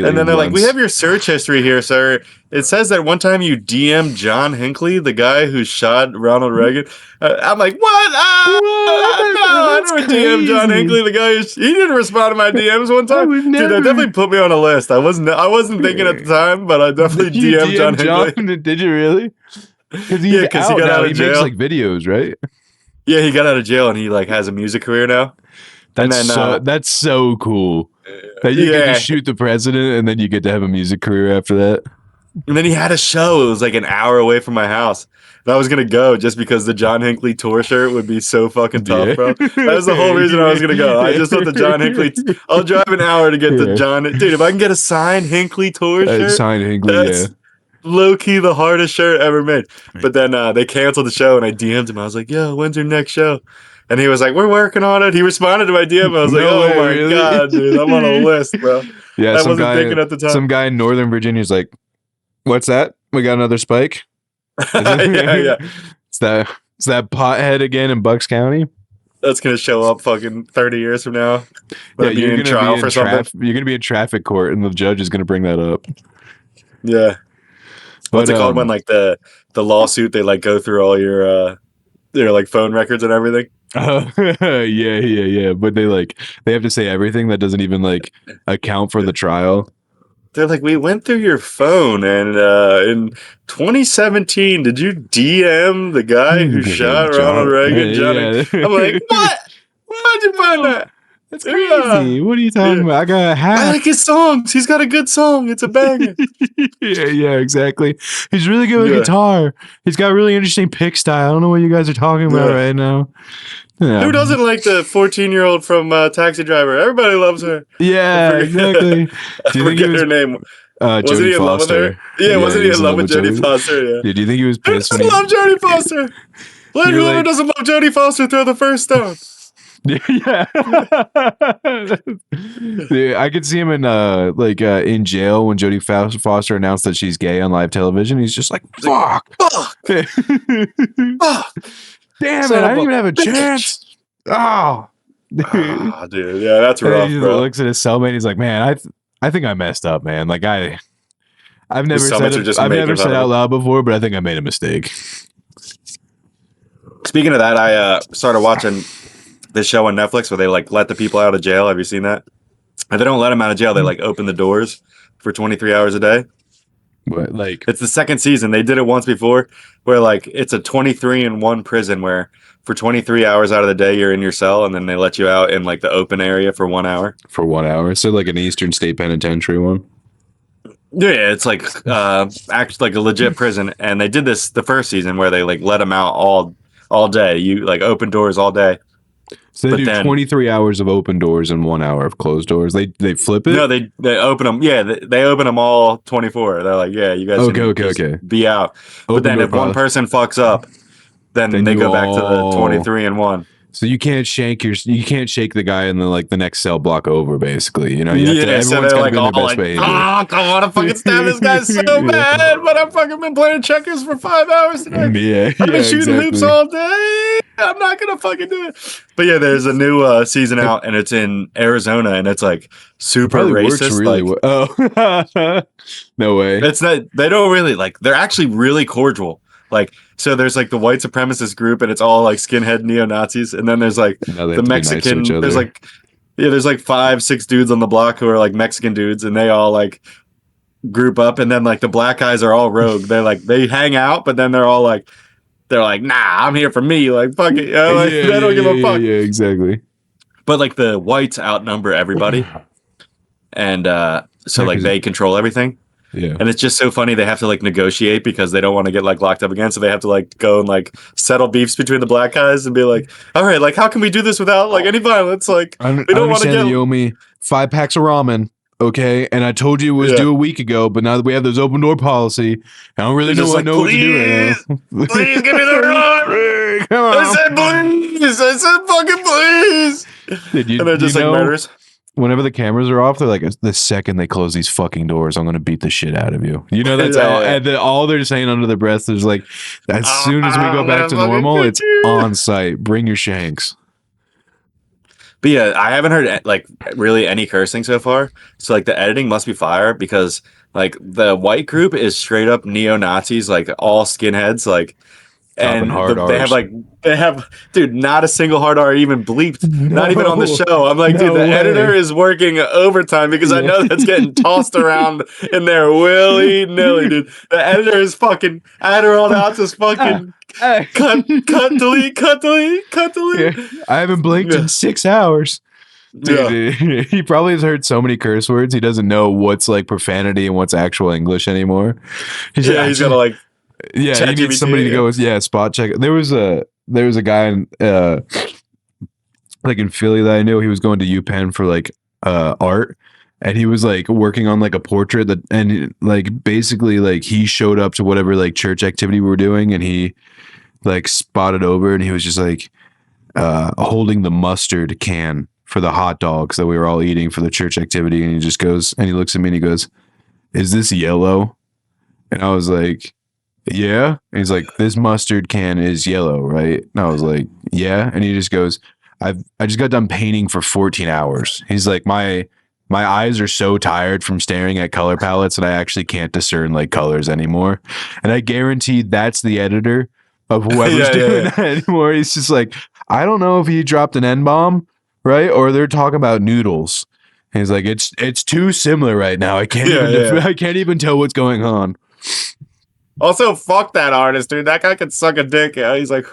immediately. And then they're like, "We runs. have your search history here, sir. It says that one time you DM'd John Hinckley, the guy who shot Ronald Reagan." I'm like, "What? No, I never DM'd John Hinckley, the guy he didn't respond to my DMs one time." Dude, that definitely put me on a list. I wasn't thinking at the time, but I definitely DM'd John Hinckley. Did you really? Because Yeah, because he got out of jail. He makes like videos, right? Yeah, he got out of jail and he like has a music career now. That's so cool. That you get to shoot the president and then you get to have a music career after that. And then he had a show. It was like an hour away from my house. And I was going to go just because the John Hinckley tour shirt would be so fucking tough, bro. That was the whole reason I was going to go. I just thought the John Hinckley... I'll drive an hour to get the John... Dude, if I can get a signed Hinckley tour shirt... Signed Hinckley, that's low-key the hardest shirt ever made. But then they canceled the show and I DM'd him. I was like, "Yo, when's your next show?" And he was like, "We're working on it." He responded to my DM. I was like, "Oh my God, dude, I'm on a list, bro." Yeah, I wasn't thinking at the time. Some guy in Northern Virginia is like, "What's that? We got another spike?" Yeah. It's that pothead again in Bucks County. That's gonna show up fucking 30 years from now. You're gonna trial for something. You're gonna be in traffic court, and the judge is gonna bring that up. Yeah. What's it called when like the lawsuit they like go through all your like phone records and everything? Yeah. But they have to say everything that doesn't even like account for the trial. They're like, "We went through your phone, and in 2017, did you DM the guy who shot Ronald Reagan?" Yeah. I'm like, "What? Why'd you find that? That's crazy. What are you talking about? I got a hack. I like his songs. He's got a good song. It's a banger." Yeah, exactly. He's really good with guitar. He's got a really interesting pick style. I don't know what you guys are talking about right now. Yeah. Who doesn't like the 14-year-old from Taxi Driver? Everybody loves her. Yeah, exactly. Do you think her name? Wasn't he in love with her? Yeah, wasn't he in love with Jodie Foster? Yeah. Do you think he was pissed? I love Jodie Foster. Let whoever doesn't love Jodie Foster throw the first stone. Yeah. Dude, I could see him in in jail when Jodie Foster announced that she's gay on live television. He's just like, fuck. Damn it, I didn't even have a chance. Oh. Dude, yeah, that's rough, he bro. looks at his cellmate and he's like, "Man, I think I messed up, man. Like I've never said out loud before, but I think I made a mistake." Speaking of that, I started watching this show on Netflix where they like let the people out of jail. Have you seen that? And they don't let them out of jail. They like open the doors for 23 hours a day. What, like it's the second season. They did it once before where like it's a 23-in-1 prison where for 23 hours out of the day you're in your cell and then they let you out in like the open area for 1 hour. For 1 hour. So like an Eastern State Penitentiary one. Yeah, it's like actually like a legit prison. And they did this the first season where they like let them out all day. You like open doors all day. So they do 23 hours of open doors and 1 hour of closed doors. They flip it? No, they open them. Yeah, they open them all 24. They're like, "Yeah, you guys okay. Be out." But then if one person fucks up, then they go back to the 23-in-1. So you can't shake the guy in the next cell block over, basically. You know, everyone's gotta be in their best behavior. I want to fucking stab this guy so bad, but I've fucking been playing checkers for 5 hours today. I've been shooting hoops all day. I'm not gonna fucking do it. But yeah, there's a new season out, and it's in Arizona, and it's like super racist. Really well. No way. It's not. They don't really like. They're actually really cordial. Like, so there's like the white supremacist group and it's all like skinhead neo-Nazis. And then there's like the Mexican, nice there's like 5-6 dudes on the block who are like Mexican dudes and they all like group up. And then like the black guys are all rogue. They're like, they hang out, but then they're like, nah, I'm here for me. Like, fuck it. They don't give a fuck. Yeah, exactly. But like the whites outnumber everybody. And so like they control everything. Yeah. And it's just so funny they have to like negotiate because they don't want to get like locked up again. So they have to like go and like settle beefs between the black guys and be like, "All right, like how can we do this without like any violence? Like we don't want to get you owe me 5 packs of ramen, okay? And I told you it was due a week ago, but now that we have this open door policy, I don't really know what to do right now. Please give me the ramen. Come on. I said please. I said fucking please. And they're just like murderers. Whenever the cameras are off, they're like, the second they close these fucking doors, I'm going to beat the shit out of you. You know, that's all they're saying under their breath is like, as soon as we go back to normal, it's on site. Bring your shanks. But yeah, I haven't heard like really any cursing so far. So like the editing must be fire because like the white group is straight up neo-Nazis, like all skinheads, like Dropping and hard they have R's. like dude, not a single hard R even bleeped, not even on the show. I'm like, dude, the editor is working overtime because I know that's getting tossed around in there willy nilly, dude. The editor is fucking Adderall out, just fucking cut, delete, cut, delete, cut, delete. Yeah. I haven't blinked in 6 hours. Dude, he probably has heard so many curse words he doesn't know what's like profanity and what's actual English anymore. He's gotta like he needs somebody to go spot check. There was a guy in like in Philly that I knew. He was going to UPenn for like art, and he was like working on like a portrait that, and like basically like he showed up to whatever like church activity we were doing, and he like spotted over, and he was just like holding the mustard can for the hot dogs that we were all eating for the church activity, and he just goes and he looks at me and he goes, "Is this yellow?" And I was like, "Yeah." And he's like, "This mustard can is yellow, right?" And I was like, "Yeah." And he just goes, I just got done painting for 14 hours. He's like, my eyes are so tired from staring at color palettes that I actually can't discern like colors anymore." And I guarantee that's the editor of whoever's doing that anymore. He's just like, I don't know if he dropped an N-bomb, right? Or they're talking about noodles. And he's like, it's too similar right now. I can't I can't even tell what's going on. Also, fuck that artist, dude. That guy can suck a dick. Yeah, he's like,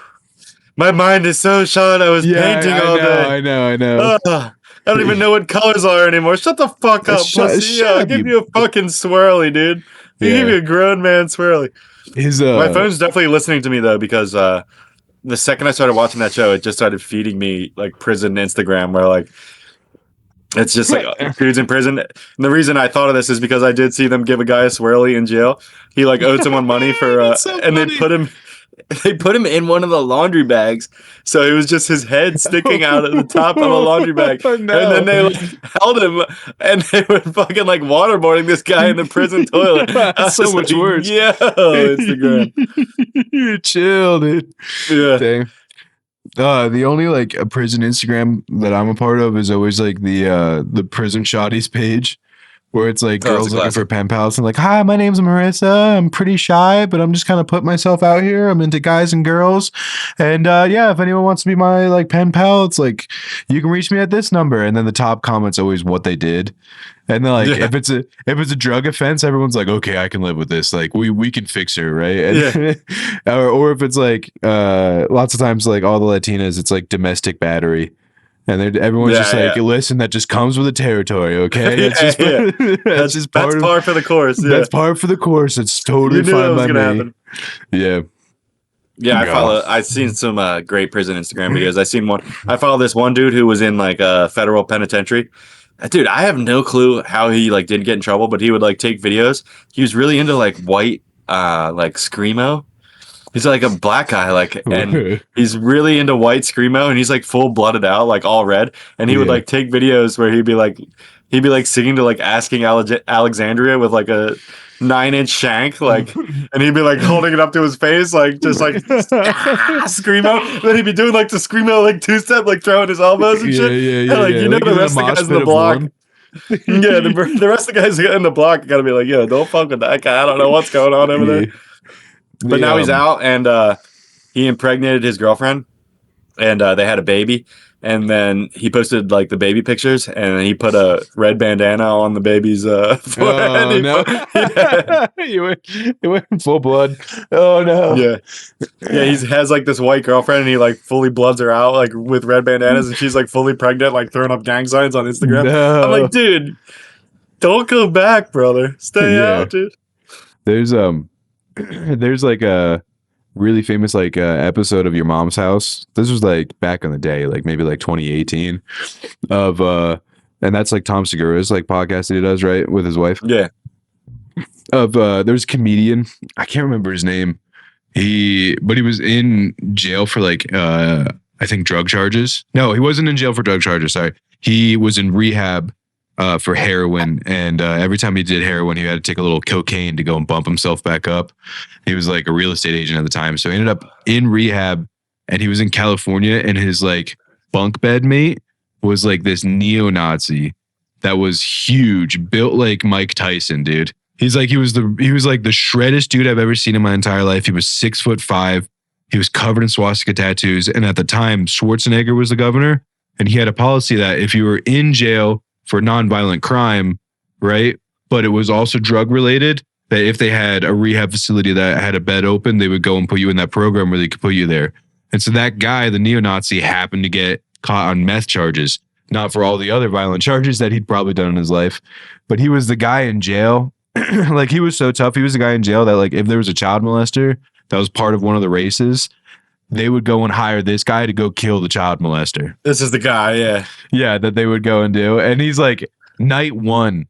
my mind is so shut. I was painting all day. I know. I don't even know what colors are anymore. Shut the fuck up, pussy. I'll give you a fucking swirly, dude. You give me a grown man swirly. My phone's definitely listening to me though, because the second I started watching that show, it just started feeding me like prison Instagram, where like it's just like dudes in prison. And the reason I thought of this is because I did see them give a guy a swirly in jail. He like owed someone money for they put him in one of the laundry bags, so it was just his head sticking out at the top of the laundry bag. Oh, no. And then they like held him, and they were fucking like waterboarding this guy in the prison toilet. That's so much worse. Yeah, Instagram. You're chill, dude. Yeah. Dang. The only like a prison Instagram that I'm a part of is always like the prison shotties page, where it's like girls looking for pen pals and like, "Hi, my name's Marissa. I'm pretty shy, but I'm just kind of putting myself out here. I'm into guys and girls, and if anyone wants to be my like pen pal, it's like you can reach me at this number." And then the top comment's always what they did. And then like if it's a drug offense, everyone's like, "Okay, I can live with this. Like we can fix her, right?" And, or if it's like lots of times like all the Latinas, it's like domestic battery. And everyone's just like, "Listen, that just comes with the territory, okay? That's just that's par for the course. Yeah. That's par for the course. It's totally fine by me." Happen. Yeah. Yeah, I've seen some great prison Instagram videos. I follow this one dude who was in like a federal penitentiary. Dude, I have no clue how he like didn't get in trouble, but he would like take videos. He was really into like white like screamo. He's like a black guy, like, and he's really into white screamo, and he's like full blooded out, like all red. And he would like take videos where he'd be like singing to like Asking Alexandria with like a 9-inch shank, like, and he'd be like holding it up to his face, like just like screamo. Then he'd be doing like the screamo like 2-step, like throwing his elbows and shit. And, like you know, like the rest of the guys in the block. The rest of the guys in the block gotta be like, "Yo, don't fuck with that guy. I don't know what's going on over there." But now he's out, and he impregnated his girlfriend, and they had a baby. And then he posted like the baby pictures, and he put a red bandana on the baby's forehead. Oh no! He went full blood. Oh no! Yeah. He has like this white girlfriend, and he like fully bloods her out like with red bandanas, and she's like fully pregnant, like throwing up gang signs on Instagram. No. I'm like, dude, don't go back, brother. Stay out, dude. There's like a really famous like episode of Your Mom's House. This was like back in the day, like maybe like 2018 of and that's like Tom Segura's like podcast that he does, right, with his wife. Yeah. There's a comedian, I can't remember his name. He was in jail for like I think drug charges. No, he wasn't in jail for drug charges, sorry. He was in rehab for heroin, and every time he did heroin, he had to take a little cocaine to go and bump himself back up. He was like a real estate agent at the time, so he ended up in rehab, and he was in California, and his like bunk bed mate was like this neo-Nazi that was huge, built like Mike Tyson, dude. He was like the shreddest dude I've ever seen in my entire life. He was 6'5". He was covered in swastika tattoos. And at the time, Schwarzenegger was the governor. And he had a policy that if you were in jail for nonviolent crime, right, but it was also drug related, that if they had a rehab facility that had a bed open, they would go and put you in that program where they could put you there. And so that guy, the neo-Nazi, happened to get caught on meth charges, not for all the other violent charges that he'd probably done in his life. But he was the guy in jail. Like, he was so tough. He was the guy in jail that, like, if there was a child molester that was part of one of the races, they would go and hire this guy to go kill the child molester. This is the guy, yeah. Yeah, that they would go and do. And he's like, night one,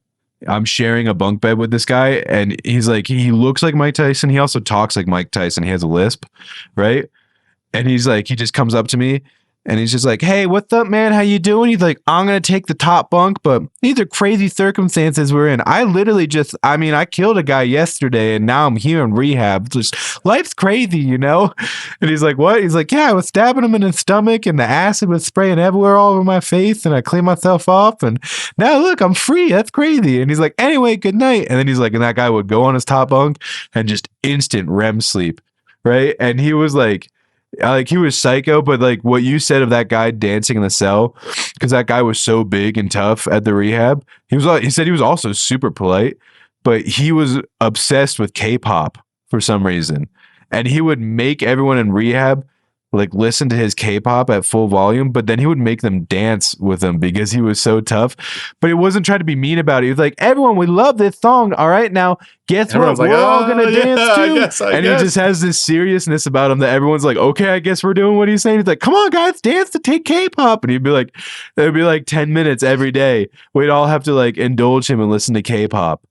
I'm sharing a bunk bed with this guy, and he's like, he looks like Mike Tyson. He also talks like Mike Tyson. He has a lisp, right? And he's like, he just comes up to me and he's just like, hey, what's up, man? How you doing? He's like, I'm going to take the top bunk, but these are crazy circumstances we're in. I killed a guy yesterday and now I'm here in rehab. Just life's crazy, you know? And he's like, what? He's like, yeah, I was stabbing him in the stomach and the acid was spraying everywhere all over my face and I cleaned myself off and now look, I'm free. That's crazy. And he's like, anyway, good night. And then he's like, and that guy would go on his top bunk and just instant REM sleep, right? And he was like, he was psycho, but like what you said of that guy dancing in the cell, because that guy was so big and tough at the rehab. He said he was also super polite, but he was obsessed with K-pop for some reason, and he would make everyone in rehab like listen to his K-pop at full volume, but then he would make them dance with him because he was so tough. But he wasn't trying to be mean about it. He was like, everyone, we love this song. All right, now guess everyone's what? Like, we're all gonna dance too. I guess. He just has this seriousness about him that everyone's like, okay, I guess we're doing what he's saying. He's like, come on, guys, dance to take K-pop. And it'd be like 10 minutes every day. We'd all have to like indulge him and listen to K-pop.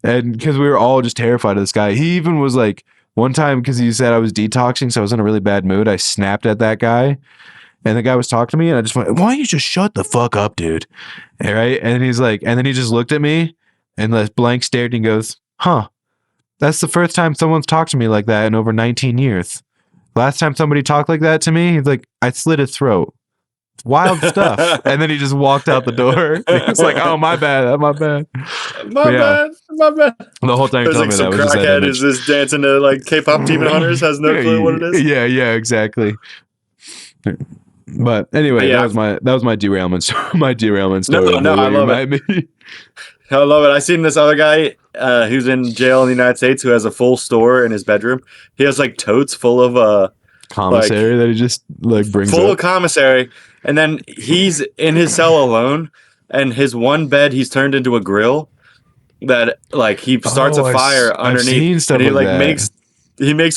And because we were all just terrified of this guy. He even was like, one time, because he said I was detoxing, so I was in a really bad mood, I snapped at that guy, and the guy was talking to me, and I just went, why don't you just shut the fuck up, dude? All right? And he's like, and then he just looked at me, and like blank stared, and he goes, huh, that's the first time someone's talked to me like that in over 19 years. Last time somebody talked like that to me, he's like, I slit his throat. Wild stuff. And then he just walked out the door. It's like, oh, my bad. My bad. My bad. The whole time there's like some crackhead is just dancing to like K-pop Demon Hunters, has no clue what it is. Yeah, exactly. But anyway, that was my derailment. My derailment story. No, I love it. I love it. I seen this other guy who's in jail in the United States who has a full store in his bedroom. He has like totes full of commissary that he just like brings full up. Of commissary, and then he's in his cell alone, and his one bed he's turned into a grill that like he starts a fire underneath, and he like makes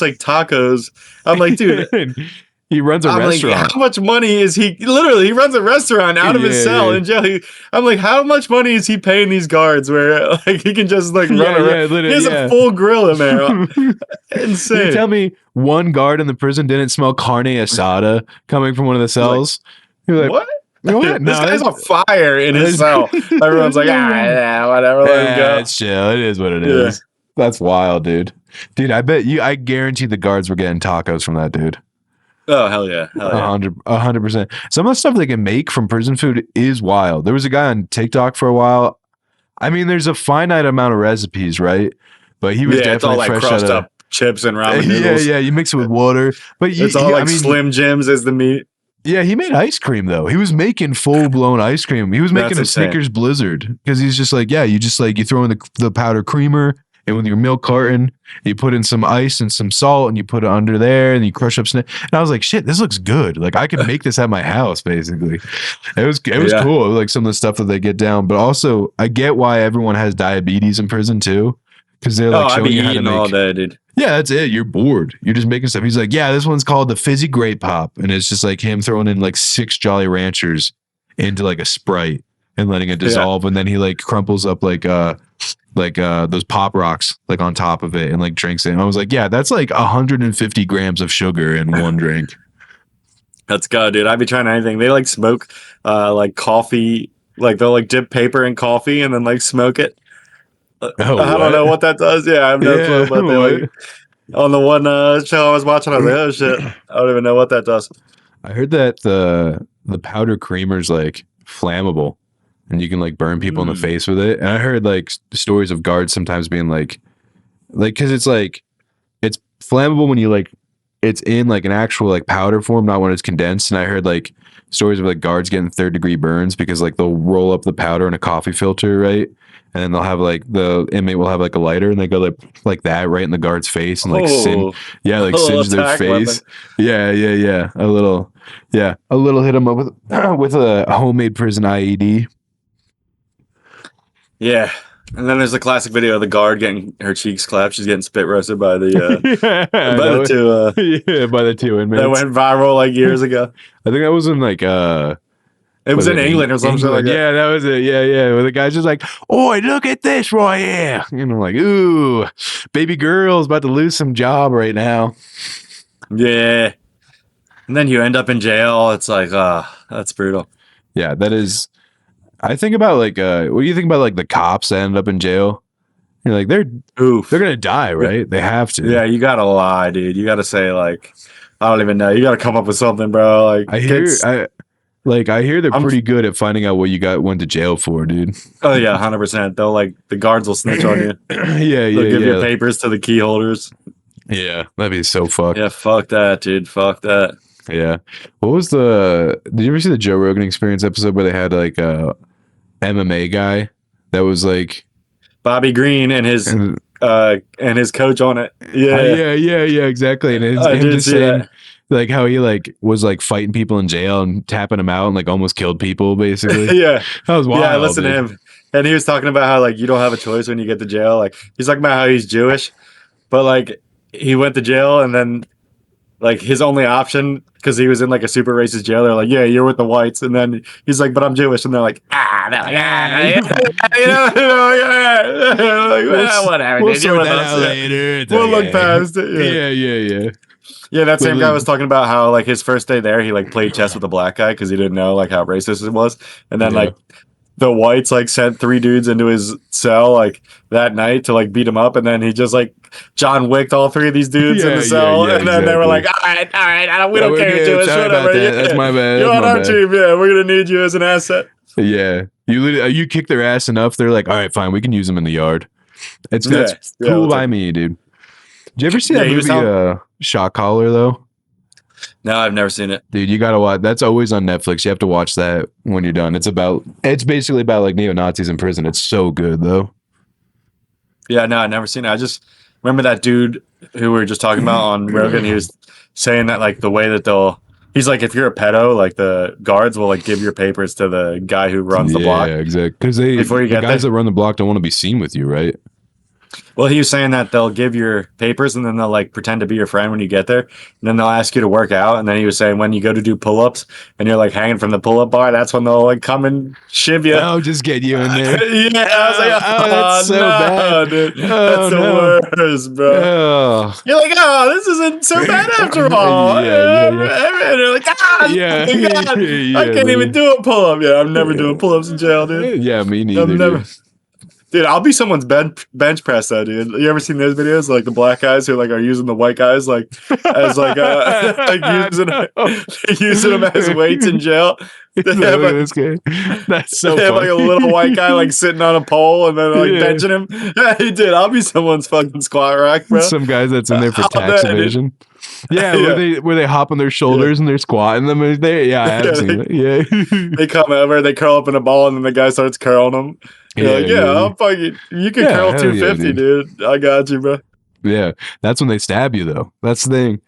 like tacos. I'm like, dude, he runs a restaurant. Like, how much money is he? Literally, he runs a restaurant out of his cell in jail. I'm like, how much money is he paying these guards? Where like he can just like run around. He has a full grill in there. Insane. You tell me one guard in the prison didn't smell carne asada coming from one of the cells? Like, what? What? This guy's on fire in his cell. Everyone's like, whatever, let him go. It's chill. It is what it is. That's wild, dude. Dude, I guarantee the guards were getting tacos from that dude. Oh, hell yeah. 100%. Some of the stuff they can make from prison food is wild. There was a guy on TikTok for a while. I mean, there's a finite amount of recipes, right? But he was definitely it's all like fresh crushed up chips and ramen noodles. Yeah, you mix it with water. But it's all like Slim Jims as the meat. Yeah, he made ice cream though. He was making full blown ice cream. He was making a Snickers Blizzard because he's just like, you just like you throw in the powder creamer and with your milk carton, you put in some ice and some salt and you put it under there and you crush up. And I was like, shit, this looks good. Like I could make this at my house basically. It was cool. Like some of the stuff that they get down, but also I get why everyone has diabetes in prison too. Because they're like showing you how to make all day, dude. Yeah, that's it. You're bored. You're just making stuff. He's like, yeah, this one's called the Fizzy Grape Pop. And it's just like him throwing in like 6 Jolly Ranchers into like a Sprite and letting it dissolve. And then he like crumples up like those Pop Rocks like on top of it and like drinks it. And I was like, yeah, that's like 150 grams of sugar in one drink. That's good, dude. I'd be trying anything. They like smoke like coffee. Like they'll like dip paper in coffee and then like smoke it. I don't know what that does. Yeah, I have no clue. But they like on the one show I was watching, I was like, oh shit, I don't even know what that does. I heard that the powder creamers like flammable, and you can like burn people in the face with it. And I heard like stories of guards sometimes being like because it's flammable when you like it's in like an actual like powder form, not when it's condensed. And I heard like stories of like guards getting 3rd-degree burns because like they'll roll up the powder in a coffee filter, right? And then they'll have like the inmate will have like a lighter and they go like that right in the guard's face and like singe their face. Weapon. Yeah. A little hit them up with a homemade prison IED. Yeah. And then there's a classic video of the guard getting her cheeks clapped. She's getting spit roasted by the two inmates. That went viral like years ago. I think that was in like it was in England or something like that. Yeah, that was it. Yeah. Where the guy's just like, "Oi, look at this right here." And I'm like, "Ooh, baby girl's about to lose some job right now." Yeah. And then you end up in jail. It's like, that's brutal. Yeah, that is. I think about like, what do you think about like the cops that end up in jail? You're like, they're gonna die, right? They have to. Yeah, you gotta lie, dude. You gotta say like, I don't even know. You gotta come up with something, bro. Like, I hear they're pretty good at finding out what you went to jail for, dude. Oh yeah, 100%. They'll like the guards will snitch on you. They'll give your papers to the key holders. Yeah, that'd be so fucked. Yeah, fuck that, dude. Fuck that. Yeah. What was did you ever see the Joe Rogan Experience episode where they had like a MMA guy that was like Bobby Green and his coach on it? Yeah, exactly. And I did see that. Like how he like was like fighting people in jail and tapping them out and like almost killed people basically. Yeah, that was wild. Yeah, I listened to him, and he was talking about how like you don't have a choice when you get to jail. Like he's talking about how he's Jewish, but like he went to jail and then like his only option, because he was in like a super racist jail, they're like, "Yeah, you're with the whites," and then he's like, "But I'm Jewish," and they're like, whatever. We'll sort that out later. We'll look past it. Yeah. Yeah, that same guy was talking about how like his first day there, he like played chess with a black guy because he didn't know like how racist it was, and then like the whites like sent 3 dudes into his cell like that night to like beat him up, and then he just like John Wicked all 3 of these dudes in the cell, and then they were like, all right, we don't care, Jewish, whatever. That's my bad. You're on our team. Yeah, we're gonna need you as an asset. Yeah, you kick their ass enough, they're like, all right, fine, we can use them in the yard. That's cool by me, dude. Did you ever see that movie Shot Caller though? No, I've never seen it. Dude, you gotta watch. That's always on Netflix. You have to watch that when you're done. It's basically about like neo-Nazis in prison. It's so good though. Yeah, no, I've never seen it. I just remember that dude who we were just talking about on Rogan. He was saying that like the way that he's like, if you're a pedo, like the guards will like give your papers to the guy who runs the block. Yeah, exactly. Because the guys that run the block don't want to be seen with you, right? Well, he was saying that they'll give your papers and then they'll like pretend to be your friend when you get there. And then they'll ask you to work out. And then he was saying when you go to do pull-ups and you're like hanging from the pull-up bar, that's when they'll like come and shiv you. Oh, just get you in there. Yeah, I was like, that's so bad, dude. That's the worst, bro. Oh. You're like, this isn't so bad after all. And you're like, I can't even do a pull-up. Yeah, I'm never doing pull-ups in jail, dude. Yeah, me neither. Dude, I'll be someone's bench press though, dude. You ever seen those videos? Like the black guys who like are using the white guys like as like using them as weights in jail. They have, like, this guy. That's so they have funny. like a little white guy like sitting on a pole and then like benching him. Yeah, he did. I'll be someo's fucking squat rack, bro. Some guys that's in there for tax evasion. Yeah, where they hop on their shoulders and they're squatting them. Yeah, I have seen it. Yeah. They come over, they curl up in a ball, and then the guy starts curling them. You're like, I'll fucking, you can curl 250, dude. I got you, bro. Yeah, that's when they stab you, though. That's the thing.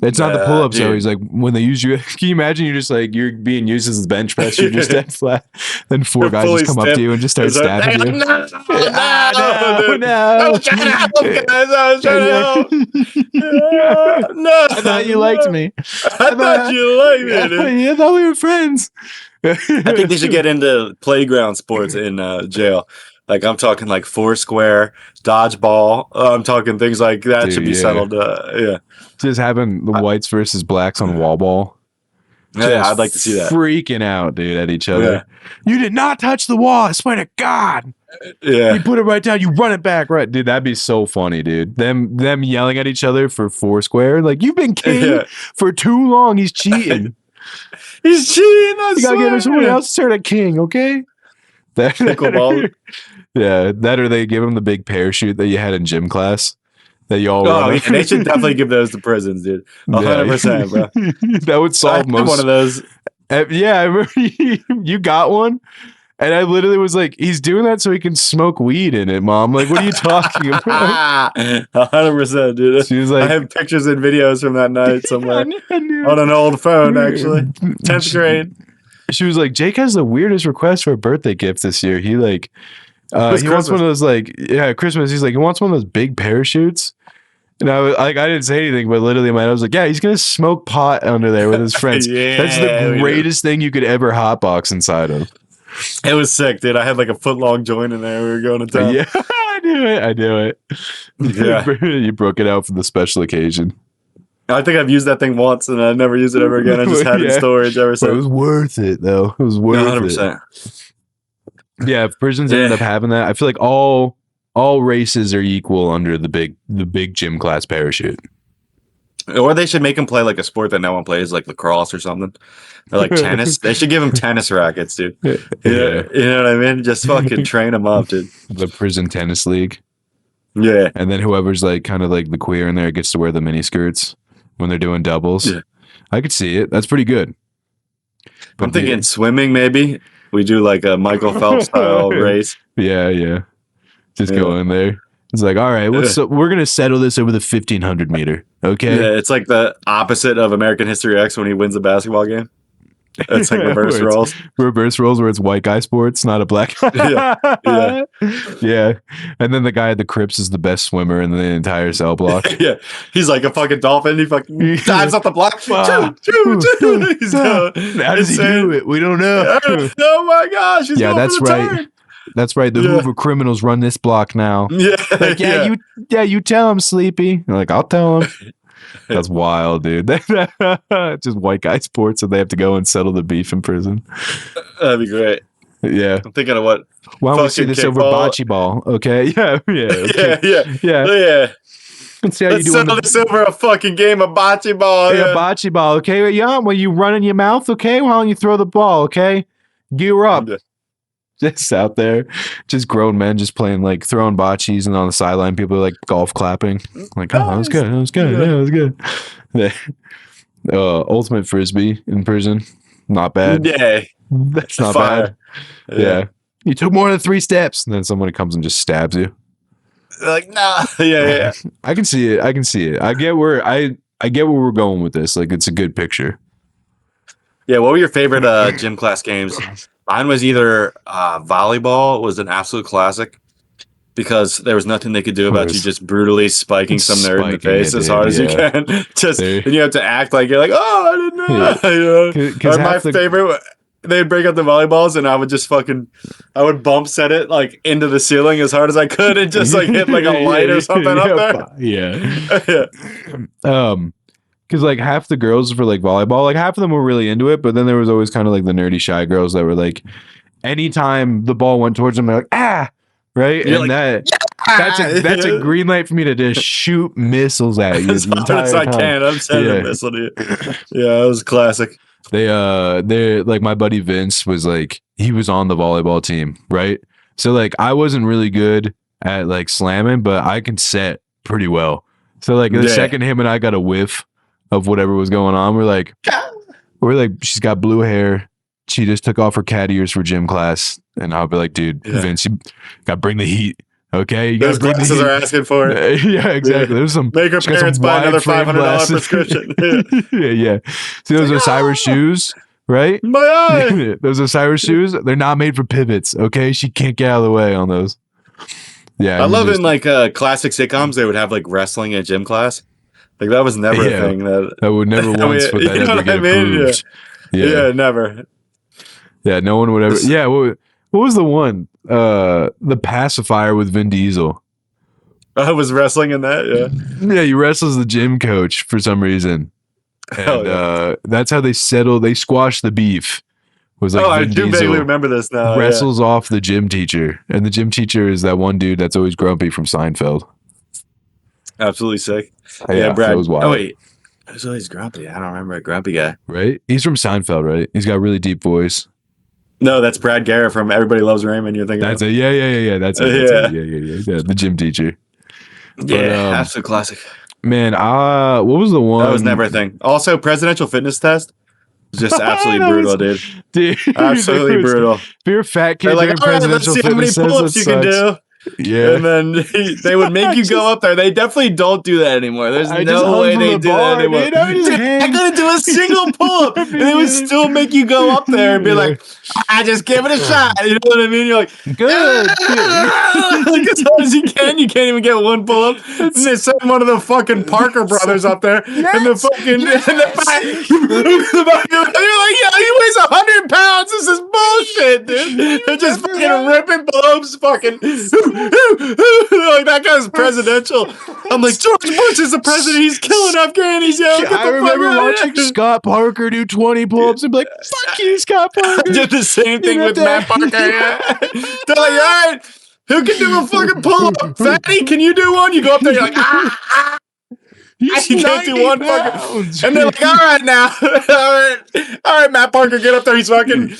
It's not the pull-ups, though. He's like, when they use you, can you imagine you're being used as a bench press, you're just dead flat, then 4 guys just come up to you and just start stabbing you. No. I was trying to help, guys. No. I thought you liked me. I thought you liked me, dude. I thought we were friends. I think they should get into playground sports in jail. Like I'm talking like Foursquare, dodgeball. I'm talking things like that. Dude, should be settled. Just having the whites versus blacks on wall ball. Yeah, I'd like to see that. Freaking out, dude, at each other. Yeah. You did not touch the wall. I swear to God. Yeah. You put it right down. You run it back, right, dude. That'd be so funny, dude. Them yelling at each other for Foursquare. Like you've been king for too long. He's cheating. He's cheating. You gotta give somebody else to turn a king, okay? Pickleball. Yeah, that or they give him the big parachute that you had in gym class that you all. Oh, yeah, they should definitely give those to prisons, dude. 100%, bro. That would solve most. One of those. Yeah, I remember you got one. And I literally was like, he's doing that so he can smoke weed in it, Mom. Like, what are you talking about? 100%, dude. She was like, I have pictures and videos from that night somewhere on an old phone, actually. 10th grade. She was like, Jake has the weirdest request for a birthday gift this year. He like, he wants one of those Christmas. He's like, he wants one of those big parachutes. And I was like, I didn't say anything, but literally in my head, I was like, yeah, he's gonna smoke pot under there with his friends. That's the greatest thing you could ever hotbox inside of. It was sick, dude. I had like a foot-long joint in there. We were going to town. Yeah, I knew it. Yeah. You broke it out for the special occasion. I think I've used that thing once, and I've never used it ever again. I just had it in storage ever since. It was worth it, though. It was worth 100%. It. Yeah, if prisons ended up having that, I feel like all races are equal under the big gym class parachute. Or they should make him play like a sport that no one plays, like lacrosse or something. Or like tennis. They should give him tennis rackets, dude. Yeah. You know what I mean? Just fucking train him up, dude. The prison tennis league. Yeah. And then whoever's like kind of like the queer in there gets to wear the mini skirts when they're doing doubles. Yeah. I could see it. That's pretty good. But I'm thinking swimming, maybe. We do like a Michael Phelps style race. Yeah. Just go in there. It's like, all right, we're going to settle this over the 1500 meter. Okay. Yeah, it's like the opposite of American History X when he wins a basketball game. It's like reverse roles. Reverse roles where it's white guy sports, not a black guy. Yeah. And then the guy at the Crips is the best swimmer in the entire cell block. Yeah. He's like a fucking dolphin. He fucking dives off the block. How does he do it? We don't know. Oh my gosh. He's that's right. That's right. The Hoover criminals run this block now. Yeah. Like, you tell him, Sleepy. You're like, I'll tell him. That's wild, dude. Just white guy sports, and they have to go and settle the beef in prison. That'd be great. Yeah. I'm thinking of what. Why don't we see this over bocce ball? Okay. Yeah. Let's see how Let's settle this over a fucking game of bocce ball. Yeah, bocce ball. Okay. Yeah. Well, you run in your mouth. Okay. Why don't you throw the ball? Okay. Gear up. Just out there, just grown men just playing, like throwing bocces, and on the sideline people are like golf clapping, like, oh, that was good, that was good. Ultimate frisbee in prison, not bad. Yeah, that's not bad. Yeah, you took more than 3 steps, and then somebody comes and just stabs you. Like, nah. Yeah. I can see it. I get where we're going with this. Like, it's a good picture. Yeah. What were your favorite gym class games? Mine was either volleyball was an absolute classic because there was nothing they could do about you just brutally spiking some nerd in the face as hard as you can. And you have to act like you're like, oh, I didn't know. Yeah. Or my favorite, they'd break up the volleyballs and I would just I would bump set it like into the ceiling as hard as I could and just like hit like a light or something up there. Yeah. Because like half the girls for like volleyball, like half of them were really into it, but then there was always kind of like the nerdy shy girls that were like, anytime the ball went towards them, they're like, right? You're and like, that's a green light for me to just shoot missiles at you. As hard as I can. I'm sending a missile to you. Yeah, it was classic. They like my buddy Vince was like, he was on the volleyball team, right? So like I wasn't really good at like slamming, but I can set pretty well. So like the second him and I got a whiff of whatever was going on, we're like, she's got blue hair. She just took off her cat ears for gym class. And I'll be like, dude, Vince, you got to bring the heat. Okay. You those glasses are asking for it. Yeah, exactly. There's some, make her parents buy another $500 prescription. Yeah. See those Osiris shoes, right? My eye. Those Osiris shoes, they're not made for pivots. Okay. She can't get out of the way on those. Yeah. I love in like classic sitcoms, they would have like wrestling at gym class. Like that was never a thing that would never once would that ever get approved. Yeah, never. Yeah, no one would ever. Yeah, what was the one? The pacifier with Vin Diesel. I was wrestling in that. Yeah, he wrestles the gym coach for some reason, and that's how they squash the beef. Was like I do vaguely remember this now. Wrestles off the gym teacher, and the gym teacher is that one dude that's always grumpy from Seinfeld. Absolutely sick. Yeah, Brad. Was wild. Oh wait, Who's always grumpy? I don't remember a grumpy guy. Right? He's from Seinfeld, right? He's got a really deep voice. No, that's Brad Garrett from Everybody Loves Raymond. You're thinking that's it. Yeah. That's it. Yeah. The gym teacher. Yeah, absolute classic. Man, what was the one? That was never a thing. Also, presidential fitness test. Just absolutely brutal, dude. Absolutely brutal. If you're a fat kid, like, all right, let's see how many pull-ups you can do. Yeah. And then they would make you go up there. They definitely don't do that anymore. There's no way they do that anymore. I couldn't do a single pull-up. And they would still make you go up there and be like, I just give it a shot. You know what I mean? You're like, good. Like, as hard as you can. You can't even get one pull-up. And they send one of the fucking Parker brothers up there. And the fucking... You're like, yeah, he weighs 100 pounds. This is bullshit, dude. They're just fucking ripping pull-ups, fucking... like, that guy's presidential. I'm like, George Bush is the president. He's killing Afghanis. Yo, I remember watching Scott Parker do 20 pull-ups and be like, fuck you, Scott Parker. I did the same thing with Matt Parker. Yeah. They're like, all right, who can do a fucking pull-up? Fatty, can you do one? You go up there, you're like, you can't do one fucking. And they're like, all right now. all right, Matt Parker, get up there. He's fucking...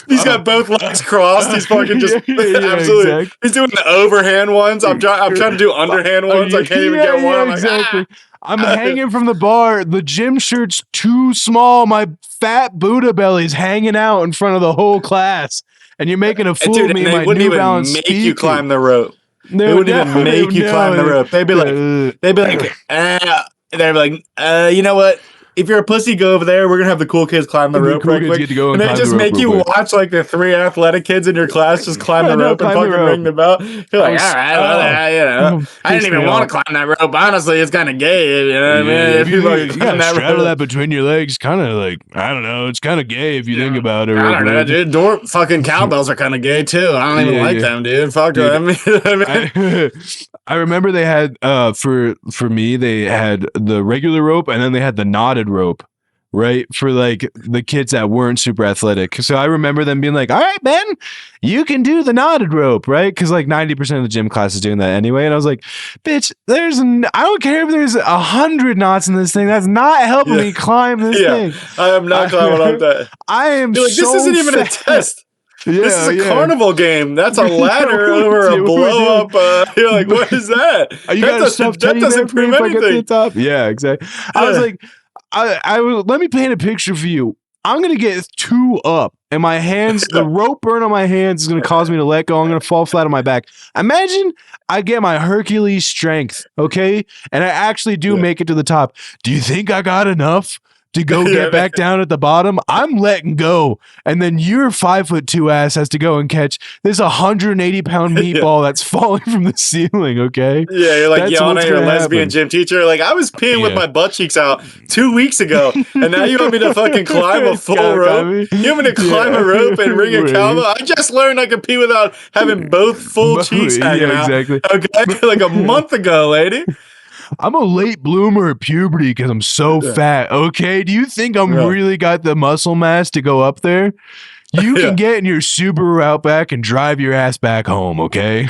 He's got both legs crossed. He's fucking just absolutely. Exactly. He's doing the overhand ones. I'm trying to do underhand ones. I can't even get one. I'm like, exactly. I'm hanging from the bar. The gym shirt's too small. My fat Buddha belly's hanging out in front of the whole class, and you're making a fool of me. They wouldn't even make you climb the rope. They wouldn't even make you climb the rope. They'd be like, you know what? If you're a pussy, go over there. We're gonna have the cool kids climb the rope real quick. And they just make you watch like the 3 athletic kids in your class just climb the rope and fucking ring the bell. You're like, all right, well, you know, I didn't even want to climb that rope. Honestly, it's kind of gay. You know what I mean? If you gotta straddle that between your legs, kind of like, I don't know, it's kind of gay if you think about it. I don't know, dude. Fucking cowbells are kind of gay too. I don't even like them, dude. Fuck them. I remember they had for me they had the regular rope and then they had the knotted rope, right, for like the kids that weren't super athletic. So I remember them being like, all right, Ben, you can do the knotted rope, right? Because like 90% of the gym class is doing that anyway. And I was like, bitch, I don't care if there's 100 knots in this thing. That's not helping me climb this thing. I am not climbing up that. I am like, this isn't even a test. This is a carnival game. That's a ladder over a blow up. You're like, what is that? That doesn't prove anything. Yeah, exactly. I was like, let me paint a picture for you. I'm gonna get 2 up, and my hands, the rope burn on my hands is gonna cause me to let go. I'm gonna fall flat on my back. Imagine I get my Hercules strength, okay, and I actually do make it to the top. Do you think I got enough to go get back down at the bottom? I'm letting go, and then your 5'2" ass has to go and catch this 180-pound meatball that's falling from the ceiling. Okay, you're like yelling at your lesbian gym teacher, like, I was peeing with my butt cheeks out 2 weeks ago, and now you want me to fucking climb a full rope? You want me to climb a rope and ring a cowbell? I just learned I could pee without having both full cheeks hanging out. Okay, like a month ago, lady. I'm a late bloomer at puberty because I'm so fat. Okay, do you think I'm really got the muscle mass to go up there? You can get in your Subaru Outback and drive your ass back home. Okay.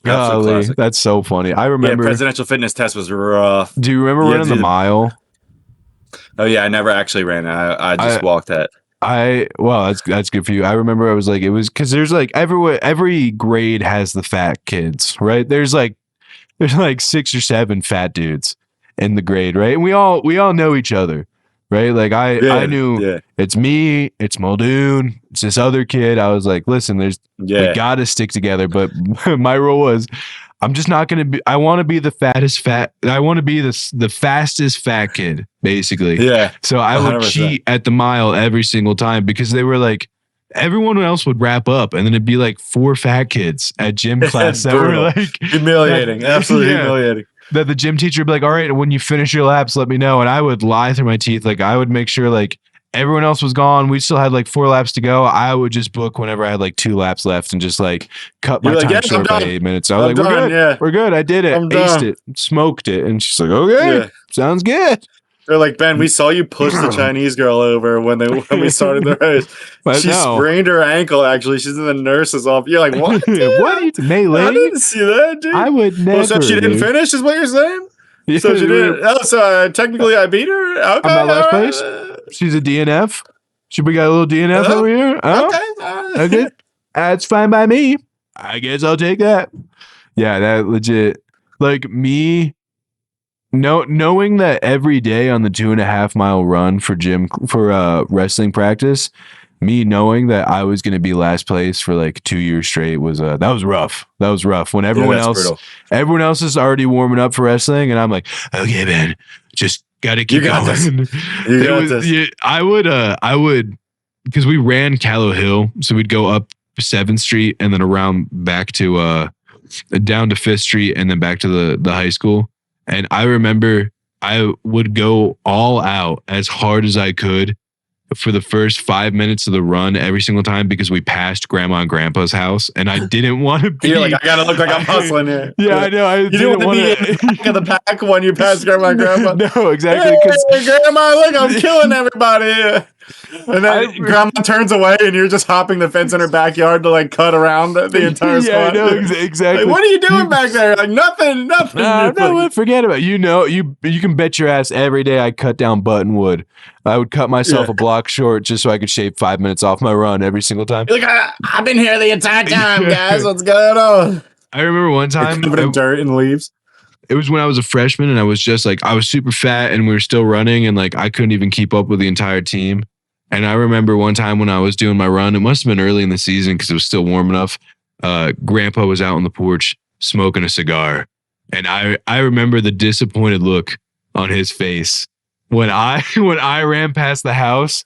Golly, that's so funny. I remember presidential fitness test was rough. Do you remember running the mile? Oh yeah, I never actually ran it. I just walked it. Well, that's good for you. I remember I was like, it was because there's like every grade has the fat kids, right? There's like 6 or 7 fat dudes in the grade, right? And we all know each other, right? Like I knew it's me, it's Muldoon, it's this other kid. I was like, listen, we gotta stick together. But my role was, I'm just not gonna be. I want to be the fattest fat. I want to be the fastest fat kid, basically. Yeah. So I would 100%. Cheat at the mile every single time because they were like, everyone else would wrap up, and then it'd be like 4 fat kids at gym class that were like humiliating, absolutely humiliating. That the gym teacher would be like, all right, when you finish your laps, let me know. And I would lie through my teeth. Like I would make sure like everyone else was gone. We still had like 4 laps to go. I would just book whenever I had like 2 laps left and just like cut my time short by 8 minutes. I was like, we're good. We're good. I did it. Aced it. Smoked it. And she's like, okay, sounds good. They're like, Ben, we saw you push the Chinese girl over when we started the race. She sprained her ankle, actually. She's in the nurse's office. You're like, what? What? Melee? I didn't see that, dude. I would never. So she didn't finish, is what you're saying? So she did. Oh, so technically I beat her. Okay, I'm not last place. She's a DNF. We got a little DNF over here. Oh, okay. That's fine by me. I guess I'll take that. Yeah, that legit. Like me, knowing that every day on the 2.5 mile run for wrestling practice, me knowing that I was going to be last place for like 2 years straight was that was rough. That was rough when everyone else is already warming up for wrestling, and I'm like, okay, man, just got to keep going. I would, because we ran Callow Hill, so we'd go up 7th Street and then around back to down to 5th Street and then back to the high school. And I remember I would go all out as hard as I could for the first 5 minutes of the run every single time because we passed Grandma and Grandpa's house, and I didn't want to be. You're like, I gotta look like I'm hustling here. Yeah, I know. You didn't want to be in the back of the pack when you pass Grandma and Grandpa. No, exactly. Hey, Grandma, look, I'm killing everybody. And then Grandma turns away, and you're just hopping the fence in her backyard to like cut around the entire squad. Yeah, I know, exactly. Like, what are you doing back there? Like nothing. No, forget about it. You can bet your ass every day I cut down buttonwood. I would cut myself a block short just so I could shave 5 minutes off my run every single time. You're like, I've been here the entire time, guys. What's going on? I remember one time covered in dirt and leaves. It was when I was a freshman, and I was just like, I was super fat, and we were still running, and like I couldn't even keep up with the entire team. And I remember one time when I was doing my run, it must have been early in the season because it was still warm enough. Grandpa was out on the porch smoking a cigar. And I remember the disappointed look on his face when I ran past the house,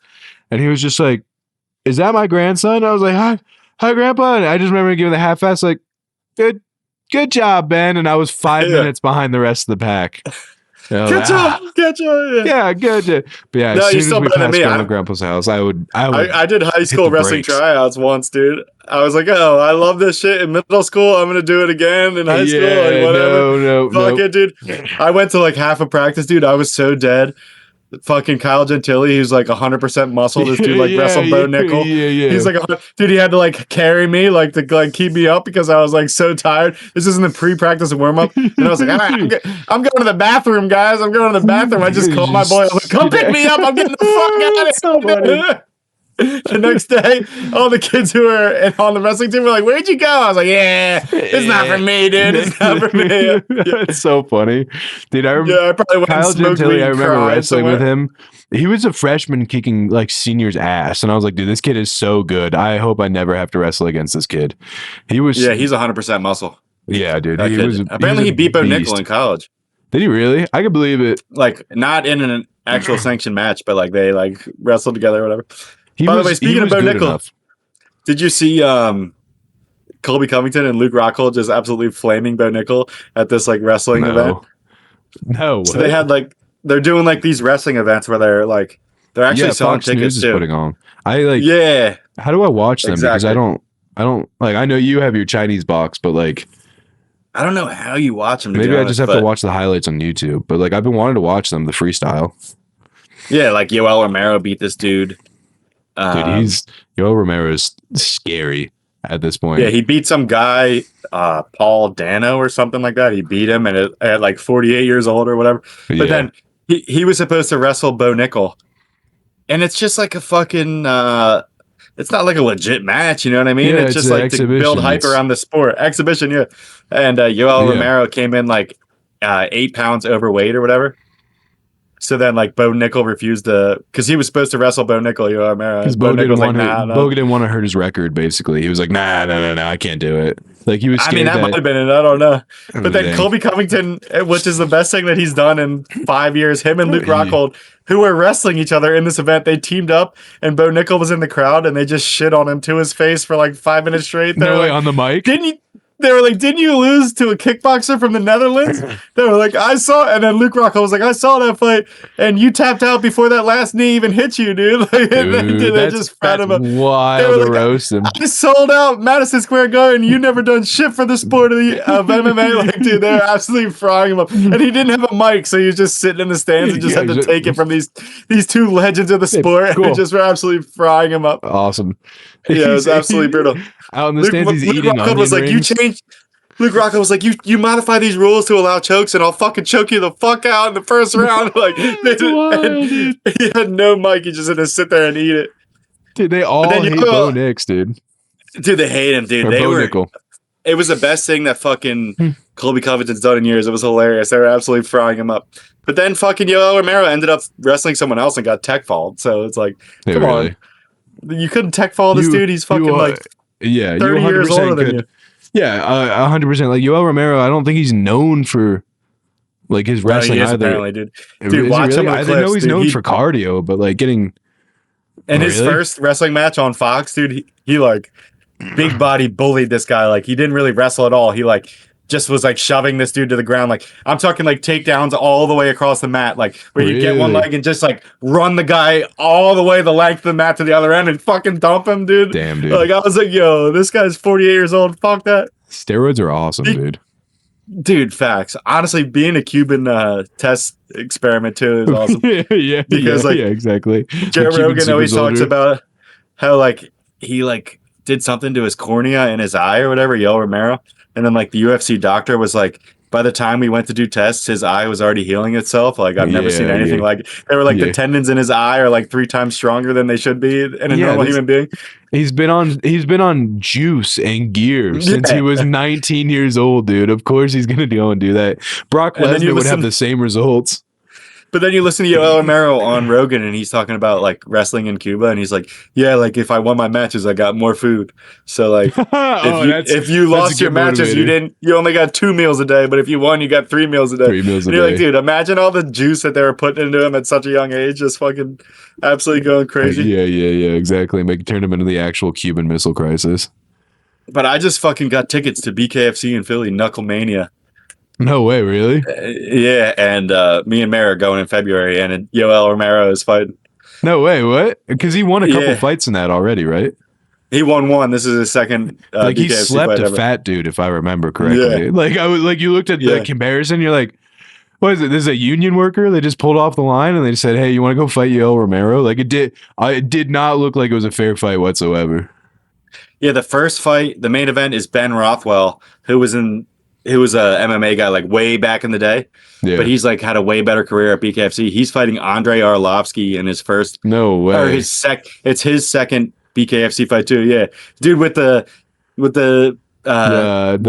and he was just like, "Is that my grandson?" I was like, hi, Grandpa. And I just remember giving the half-ass like, good job, Ben. And I was 5 minutes behind the rest of the pack. Catch up. Yeah, good. But yeah, no, as you're soon still as we better than passed me. Grandma Grandpa's house, I did high school wrestling tryouts once, dude. I was like, oh, I love this shit in middle school. I'm gonna do it again in high school. Like, whatever. Fuck it, dude. I went to like half a practice, dude. I was so dead. Fucking Kyle Gentili, he's like 100% muscle. This dude like wrestled Bo Nickel. He's like, dude, he had to like carry me like to like keep me up because I was like so tired. This isn't the pre-practice warm up, and I was like, all right, I'm going to the bathroom, guys. I'm going to the bathroom. I just called my boy. I was like, come pick me up. I'm getting the fuck out of here. The next day, all the kids who were on the wrestling team were like, "Where'd you go?" I was like, "Yeah, it's not for me, dude. It's not for me." It's so funny, dude. I remember I probably went Kyle Gentili. I remember wrestling somewhere with him. He was a freshman kicking like seniors' ass, and I was like, "Dude, this kid is so good. I hope I never have to wrestle against this kid." He was, yeah, he's 100% muscle. Yeah, dude. Apparently, he beat Bo Nickel in college. Did he really? I could believe it. Like, not in an actual sanctioned match, but like they like wrestled together or whatever. By the way, speaking of Bo Nickel, did you see Colby Covington and Luke Rockhold just absolutely flaming Bo Nickel at this like wrestling event? No. So they had like they're doing like these wrestling events where they're actually selling Fox tickets News too. Is putting on. Yeah. How do I watch them? Because I don't like. I know you have your Chinese box, but like, I don't know how you watch them. Maybe I just have to watch the highlights on YouTube. But like, I've been wanting to watch them. The freestyle. Yeah, like Yoel Romero beat this dude. Dude, Yoel Romero is scary at this point. Yeah, he beat some guy, Paul Dano or something like that. He beat him at like 48 years old or whatever. But then he was supposed to wrestle Bo Nickel. And it's just like a fucking it's not like a legit match, you know what I mean? Yeah, it's just like to build hype around the sport. Exhibition, yeah. And Yoel Romero came in like 8 pounds overweight or whatever. So then, like, Bo Nickel refused to, because he was supposed to wrestle Bo Nickel, Yoel Romero. Because Bo didn't want to hurt his record. Basically, he was like, "Nah, I can't do it." Like he was. I mean, that might have been it. I don't know. But then Colby Covington, which is the best thing that he's done in 5 years, him and Luke Rockhold, who were wrestling each other in this event, they teamed up, and Bo Nickel was in the crowd, and they just shit on him to his face for like 5 minutes straight. No way, on the mic. They were like, "Didn't you lose to a kickboxer from the Netherlands?" They were like, "I saw," and then Luke Rockhold was like, "I saw that fight, and you tapped out before that last knee even hit you, dude." Like, they just fed him up. Wild to roast him. I sold out Madison Square Garden. You never done shit for the sport of MMA. Like, dude, they're absolutely frying him up. And he didn't have a mic, so he was just sitting in the stands and just had to take it from these two legends of the sport, and just were absolutely frying him up. Awesome. Yeah, it was absolutely brutal. Out in the stands, he's eating onion was like, rings. Luke Rockhold was like, you modify these rules to allow chokes, and I'll fucking choke you the fuck out in the first round. Like, wild, dude. He had no mic. He just had to sit there and eat it. Dude, they all hate Bo Nix, dude. Dude, they hate him, dude. They were. Nickel. It was the best thing that fucking Colby Covington's done in years. It was hilarious. They were absolutely frying him up. But then fucking Yoel Romero ended up wrestling someone else and got tech falled. So it's like, come on. You couldn't tech fall this dude. He's fucking 30 years older than you. Yeah, 100%. Like Yoel Romero, I don't think he's known for like his wrestling either. Apparently, dude, watch him. I know he's known for cardio, but like getting. And his first wrestling match on Fox, dude, he like big body bullied this guy. Like he didn't really wrestle at all. He like just was like shoving this dude to the ground. Like I'm talking like takedowns all the way across the mat, like where you get one leg and just like run the guy all the way the length of the mat to the other end and fucking dump him, dude. Damn, dude. Like I was like, yo, this guy's 48 years old. Fuck that. Steroids are awesome, dude. Dude, facts. Honestly, being a Cuban test experiment too is awesome. Because exactly. Joe Rogan always talks about how like he like did something to his cornea in his eye or whatever, Yoel Romero. And then like the UFC doctor was like, by the time we went to do tests, his eye was already healing itself. Like I've never seen anything like it. They were like the tendons in his eye are like 3 times stronger than they should be in a normal human being. He's been on juice and gear since he was 19 years old, dude. Of course he's gonna go and do that. Brock Lesnar would have the same results. But then you listen to Yoel Romero on Rogan and he's talking about like wrestling in Cuba and he's like, yeah, like if I won my matches, I got more food. So like if you lost your matches, you only got 2 meals a day, but if you won, you got 3 meals a day. 3 meals a day. You're like, dude, imagine all the juice that they were putting into him at such a young age, just fucking absolutely going crazy. Yeah, exactly. Turn him into the actual Cuban Missile Crisis. But I just fucking got tickets to BKFC in Philly, Knucklemania. No way, really? Yeah, and me and Mara are going in February, and Yoel Romero is fighting. No way, what? Because he won a couple fights in that already, right? He won one. This is his second. Like he slept a fat dude, if I remember correctly. Yeah. Like I was like, you looked at the comparison, you're like, what is it? This is a union worker. They just pulled off the line and they said, "Hey, you want to go fight Yoel Romero?" Like it did not look like it was a fair fight whatsoever. Yeah, the first fight, the main event is Ben Rothwell, who was a MMA guy like way back in the day, but he's like had a way better career at BKFC. He's fighting Andrei Arlovsky in his first. No way. Or it's his second BKFC fight too. Yeah, dude with the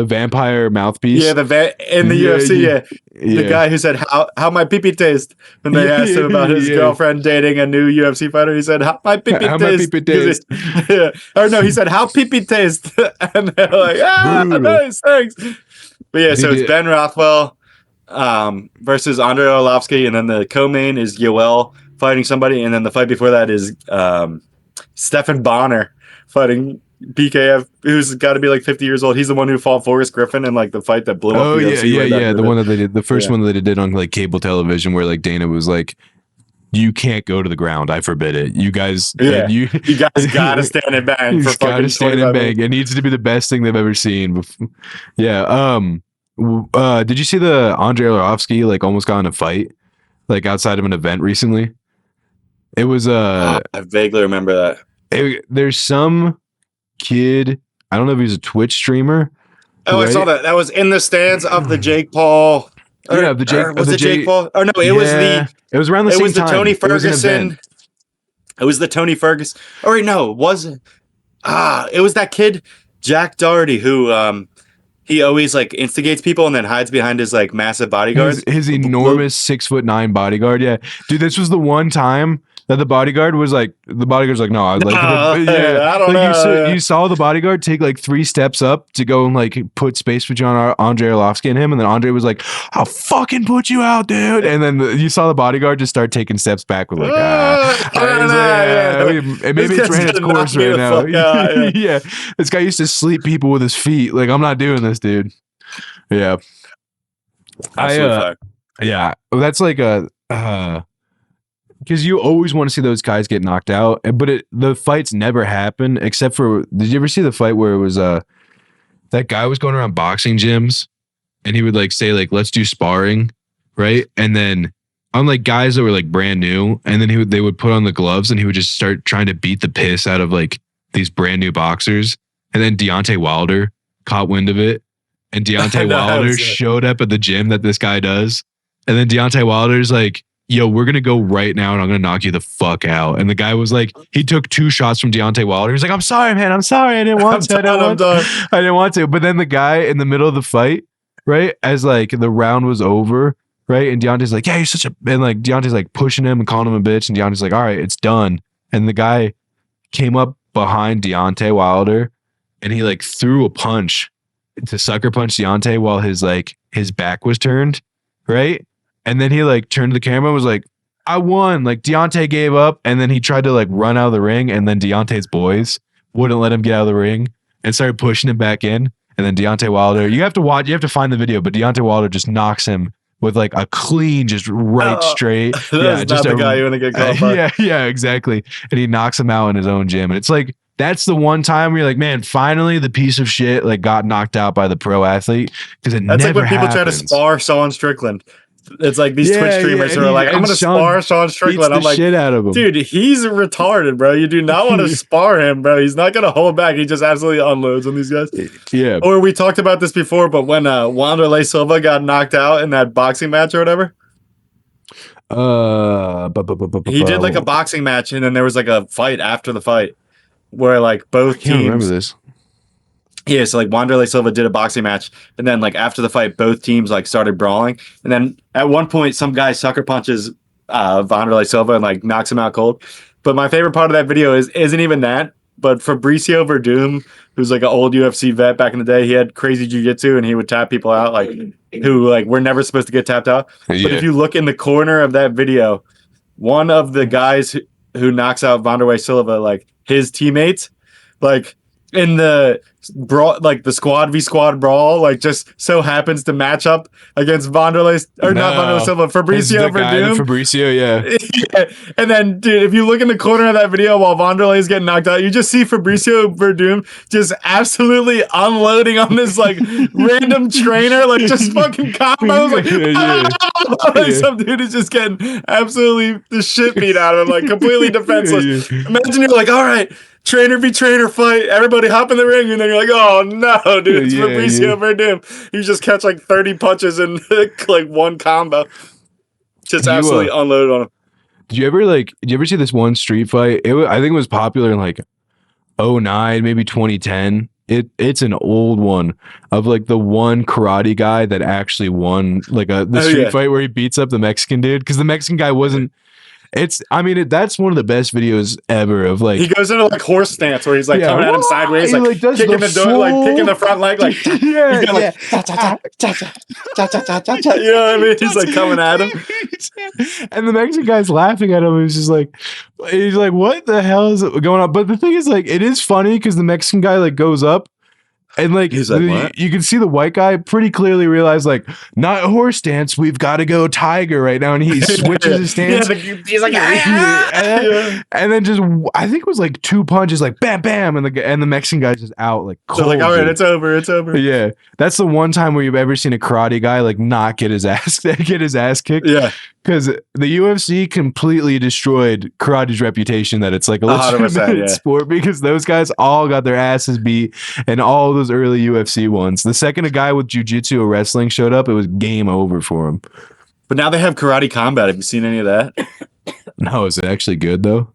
vampire mouthpiece. Yeah, in the UFC. The guy who said how my pee-pee taste when they asked him about his girlfriend dating a new UFC fighter. He said how my pee-pee taste. Or no, he said how pee-pee taste, and they're like nice, thanks. But so it's Ben Rothwell versus Andrei Arlovsky, and then the co-main is Yoel fighting somebody, and then the fight before that is Stephan Bonner fighting BKF, who's got to be like 50 years old. He's the one who fought Forrest Griffin in like the fight that blew up. The one that they did, the first one that they did on like cable television, where like Dana was like, "You can't go to the ground. I forbid it. You guys, you guys gotta stand and bang for fucking stand and bang. It needs to be the best thing they've ever seen." Yeah. Did you see the Andrei Arlovsky like almost got in a fight like outside of an event recently? It was I vaguely remember that. There's some kid, I don't know if he's a Twitch streamer. Oh, right? I saw that. That was in the stands of the Jake Paul. Jake Paul? Oh no, it was around the same time. It was the Tony Ferguson. It was the Tony Ferguson. Oh wait, no, it wasn't. It was that kid, Jack Doherty, who he always like instigates people and then hides behind his like massive bodyguard. His enormous 6'9" bodyguard. Yeah, dude, this was the one time that the bodyguard's like, no, I like, I don't know. You saw the bodyguard take like 3 steps up to go and like put space between Andrei Arlovsky and him, and then Andrei was like, "I'll fucking put you out, dude." And then you saw the bodyguard just start taking steps back with like, maybe it's ran its course right now. Yeah, this guy used to sleep people with his feet. Like, I'm not doing this, dude. Yeah, that's like a. Because you always want to see those guys get knocked out, but the fights never happen except for. Did you ever see the fight where it was that guy was going around boxing gyms, and he would like say like, "Let's do sparring," right? And then on like guys that were like brand new, and then they would put on the gloves, and he would just start trying to beat the piss out of like these brand new boxers, and then Deontay Wilder caught wind of it, and Deontay Wilder showed up at the gym that this guy does. And then Deontay Wilder's like, yo, we're going to go right now and I'm going to knock you the fuck out. And the guy was like, he took 2 shots from Deontay Wilder. He's like, I'm sorry, man. I'm sorry. I didn't want to. I didn't want to. But then the guy in the middle of the fight, right, as like the round was over, right, and Deontay's like, yeah, you're such a, and like Deontay's like pushing him and calling him a bitch. And Deontay's like, all right, it's done. And the guy came up behind Deontay Wilder and he like threw a punch to sucker punch Deontay while his back was turned, right? And then he like turned to the camera and was like, I won. Like Deontay gave up and then he tried to like run out of the ring and then Deontay's boys wouldn't let him get out of the ring and started pushing him back in. And then Deontay Wilder, you have to find the video, but Deontay Wilder just knocks him with like a clean, just right straight. That's just not the guy you want to get caught by. Yeah, exactly. And he knocks him out in his own gym. And it's like, that's the one time where you're like, man, finally the piece of shit like got knocked out by the pro athlete. Because that's like when people try to spar Sean Strickland. It's like these Twitch streamers who are like, I'm going to spar Sean Strickland. I'm like, shit out of him. Dude, he's retarded, bro. You do not want to spar him, bro. He's not going to hold back. He just absolutely unloads on these guys. Yeah. Or we talked about this before, but when Wanderlei Silva got knocked out in that boxing match or whatever. He did like a boxing match and then there was like a fight after the fight where like both teams. I can't remember this. Yeah, so like Wanderlei Silva did a boxing match, and then like after the fight, both teams like started brawling, and then at one point, some guy sucker punches Wanderlei Silva and like knocks him out cold. But my favorite part of that video isn't even that, but Fabricio Verdum, who's like an old UFC vet back in the day, he had crazy jiu-jitsu and he would tap people out like who like were never supposed to get tapped out. Yeah. But if you look in the corner of that video, one of the guys who knocks out Wanderlei Silva, like his teammates, like in the brawl, like the squad v squad brawl, like just so happens to match up against Wanderlei not Wanderlei Silva, Fabricio Verdum. Fabricio, yeah. And then, dude, if you look in the corner of that video while Wanderlei is getting knocked out, you just see Fabricio Verdum just absolutely unloading on this like random trainer, like just fucking combos, like some dude is just getting absolutely the shit beat out of him, like completely defenseless. Imagine you're like, all right, trainer v trainer fight, everybody hop in the ring, and then you're like, oh no, dude, it's Fabricio Verdum. You just catch like 30 punches in like one combo. Just absolutely unloaded on him. Did you ever see this one street fight? I think it was popular in like 2009, maybe 2010. It's an old one of like the one karate guy that actually won like the street fight where he beats up the Mexican dude, because the Mexican guy wasn't. That's one of the best videos ever of like, he goes into like horse stance where he's like coming at him sideways, like kicking the door, like kicking the front leg, like you know what I mean? He's like coming at him, and the Mexican guy's laughing at him. He's like, what the hell is going on? But the thing is, like, it is funny because the Mexican guy like goes up. And like, he's like, what? You can see the white guy pretty clearly realize like, not horse stance, we've got to go tiger right now, and he switches his stance. He's like, and then just I think it was like 2 punches, like bam, bam, and the Mexican guy's just out like cold. So like, all right, it's over. Yeah, that's the one time where you've ever seen a karate guy like not get his ass kicked. Yeah. Because the UFC completely destroyed karate's reputation that it's like a legitimate sport, because those guys all got their asses beat in all those early UFC ones. The second a guy with jiu-jitsu or wrestling showed up, it was game over for him. But now they have Karate Combat. Have you seen any of that? No, is it actually good though?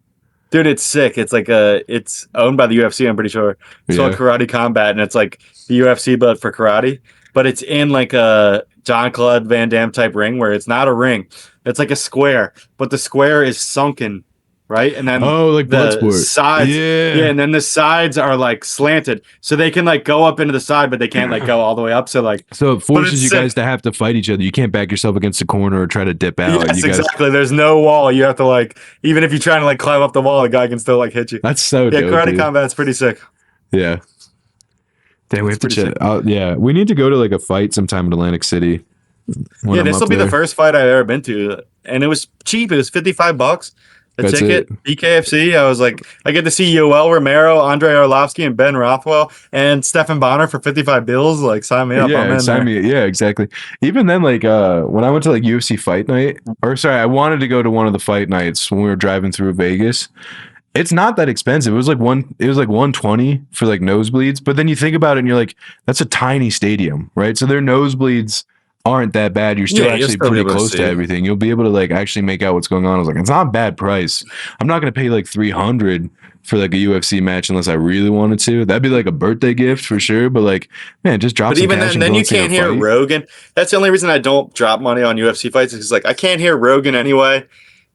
Dude, it's sick. It's like it's owned by the UFC, I'm pretty sure. It's called Karate Combat, and it's like the UFC but for karate. But it's in like a Jean-Claude Van Damme type ring where it's not a ring. It's like a square, but the square is sunken, right? And then like the sides, and then the sides are like slanted, so they can like go up into the side, but they can't like go all the way up. So it forces you guys to have to fight each other. You can't back yourself against the corner or try to dip out. Yes, exactly. There's no wall. You have to like, even if you're trying to like climb up the wall, the guy can still like hit you. That's so dope. Karate Combat's pretty sick. Yeah. Damn, we have to check. We need to go to like a fight sometime in Atlantic City. This will be the first fight I've ever been to, and it was cheap. It was $55 a ticket. BKFC. I was like, I get to see Yoel Romero, Andre Arlovsky, and Ben Rothwell, and Stephan Bonner for 55 bills. Like, sign me up. Yeah, exactly. Even then, like when I went to like UFC fight night, I wanted to go to one of the fight nights when we were driving through Vegas. It's not that expensive. It was like 120 for like nosebleeds. But then you think about it and you're like, that's a tiny stadium, right? So their nosebleeds aren't that bad. You're still actually pretty close to everything. You'll be able to like actually make out what's going on. I was like, it's not a bad price. I'm not going to pay like 300 for like a UFC match unless I really wanted to. That'd be like a birthday gift for sure. But like, man, just drop. But even then you can't hear Rogan. That's the only reason I don't drop money on UFC fights is like I can't hear Rogan anyway.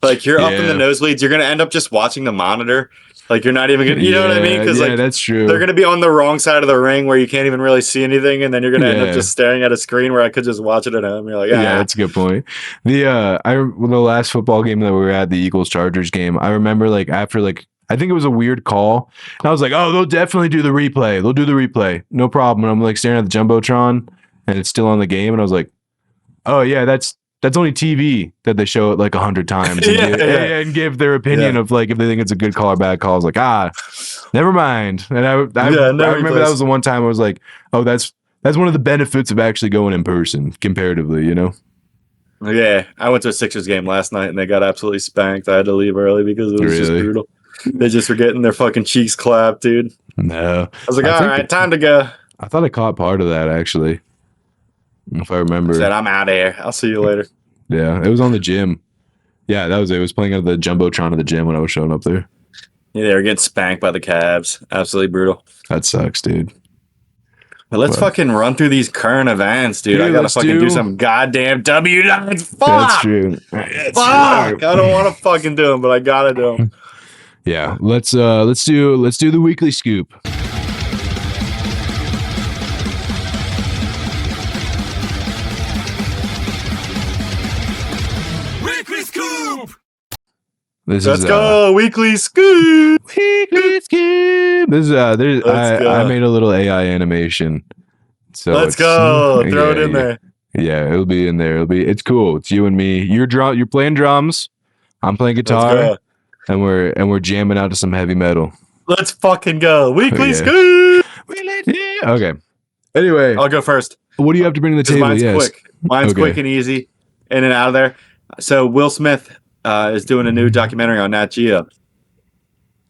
Like you're up in the nosebleeds, you're gonna end up just watching the monitor. Like you're not even gonna, you know what I mean? Because like that's true. They're gonna be on the wrong side of the ring where you can't even really see anything, and then you're gonna end up just staring at a screen where I could just watch it at home. You're like, yeah, that's a good point. The last football game that we were at, the Eagles Chargers game, I remember like after like I think it was a weird call, and I was like, oh, they'll definitely do the replay. They'll do the replay, no problem. And I'm like staring at the jumbotron, and it's still on the game, and I was like, oh yeah, that's only TV that they show it like 100 times and give their opinion of like if they think it's a good call or bad call. I was like, never mind. And I remember that was the one time I was like, oh, that's one of the benefits of actually going in person comparatively, you know? Yeah, I went to a Sixers game last night and they got absolutely spanked. I had to leave early because it was just brutal. They just were getting their fucking cheeks clapped, dude. No. I was like, all right, time to go. I thought I caught part of that actually. If I remember. I said, I'm out of here. I'll see you later. Yeah, it was on the gym. Yeah, that was it. It was playing at the jumbotron of the gym when I was showing up there. Yeah, they were getting spanked by the Cavs. Absolutely brutal. That sucks, dude. But let's fucking run through these current events, dude. I gotta fucking do some goddamn W9s. Fuck! That's true. Fuck! I don't want to fucking do them, but I gotta do them. Yeah, let's do the weekly scoop. Let's go, weekly scoop. Weekly scoop. This is I made a little AI animation. So let's go. Throw it in there. Yeah, it'll be in there. It's cool. It's you and me. You're playing drums. I'm playing guitar, and we're jamming out to some heavy metal. Let's fucking go. Weekly scoop. Okay. Anyway, I'll go first. What do you have to bring to the table? Mine's quick. Mine's quick and easy, in and out of there. So Will Smith is doing a new documentary on Nat Geo,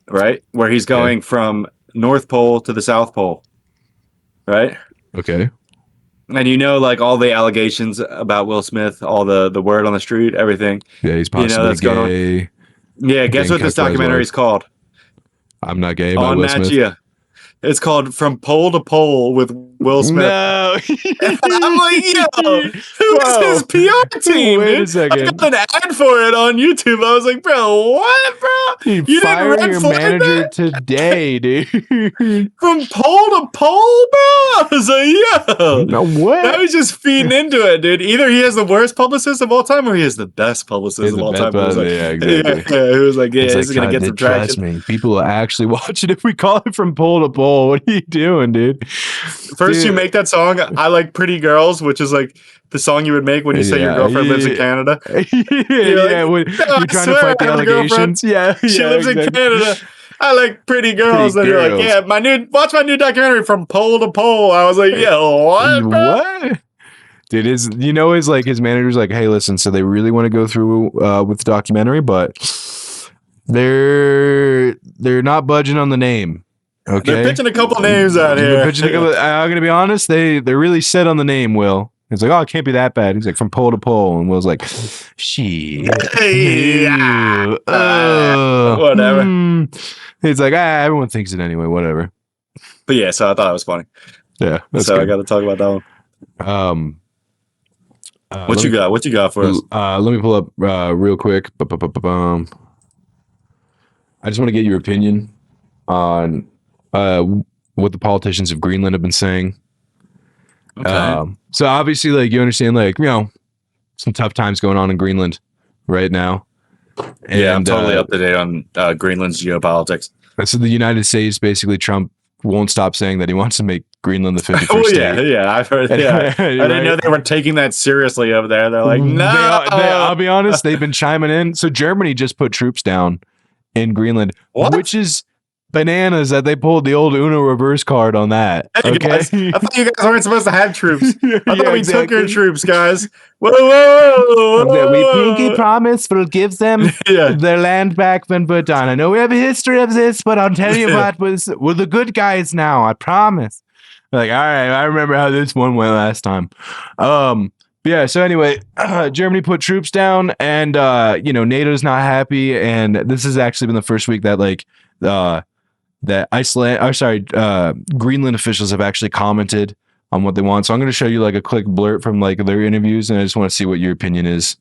right? Where he's going from North Pole to the South Pole, right? Okay. And you know, like all the allegations about Will Smith, all the word on the street, everything. Yeah, he's possibly that's gay. Going on. Yeah, guess what this documentary is called? I'm Not Gay by on Will Nat Smith. Geo. It's called From Pole to Pole with Will Smith. No. I'm like, yo, who's his PR team? Wait dude? a second. I got an ad for it on YouTube. I was like, bro, what, bro? You fire your manager today, dude. From pole to pole, bro? I was like, yo. No, what? I was just feeding into it, dude. Either he has the worst publicist of all time or he has the best publicist of all time. Yeah, exactly. Yeah, he was like, yeah, this is going to get some traction. Trust me, people will actually watch it if we call it From Pole to Pole. What are you doing, dude? First, you make that song. I like Pretty Girls, which is like the song you would make when you say your girlfriend lives in Canada. When you're trying to fight the allegations. Yeah, she lives in Canada. I like Pretty Girls. And you're like, yeah, watch my new documentary From Pole to Pole. I was like, yo, what? Bro? What? Dude, his manager's like, hey, listen, so they really want to go through with the documentary, but they're not budging on the name. Okay, they're pitching a couple names out here. I'm gonna be honest, they're really set on the name. Will, he's like, oh, it can't be that bad. He's like, From Pole to Pole, and Will's like, shit, whatever. He's like, everyone thinks it anyway, whatever. But yeah, so I thought it was funny. Yeah, so good. I got to talk about that one. What you got for us? Let me pull up real quick. I just want to get your opinion on what the politicians of Greenland have been saying. Okay. So obviously, like, you understand, like, you know, some tough times going on in Greenland right now. And, yeah, I'm totally up to date on Greenland's geopolitics. So the United States, basically, Trump won't stop saying that he wants to make Greenland the 51st state. Yeah, I've heard. Yeah, I didn't know they were taking that seriously over there. They're like, no. I'll be honest, they've been chiming in. So Germany just put troops down in Greenland, which is bananas that they pulled the old Uno reverse card on that. Hey, okay, guys, I thought you guys weren't supposed to have troops. I thought we exactly. took your troops, guys. Whoa. We pinky promise we'll give them Yeah. their land back when we're done. I know we have a history of this, but I'll tell you what, we're the good guys now. I promise. Like, all right, I remember how this one went last time. Yeah, so anyway, Germany put troops down, and NATO's not happy, and this has actually been the first week that Greenland officials have actually commented on what they want. So I'm going to show you like a quick blurt from like their interviews, and I just want to see what your opinion is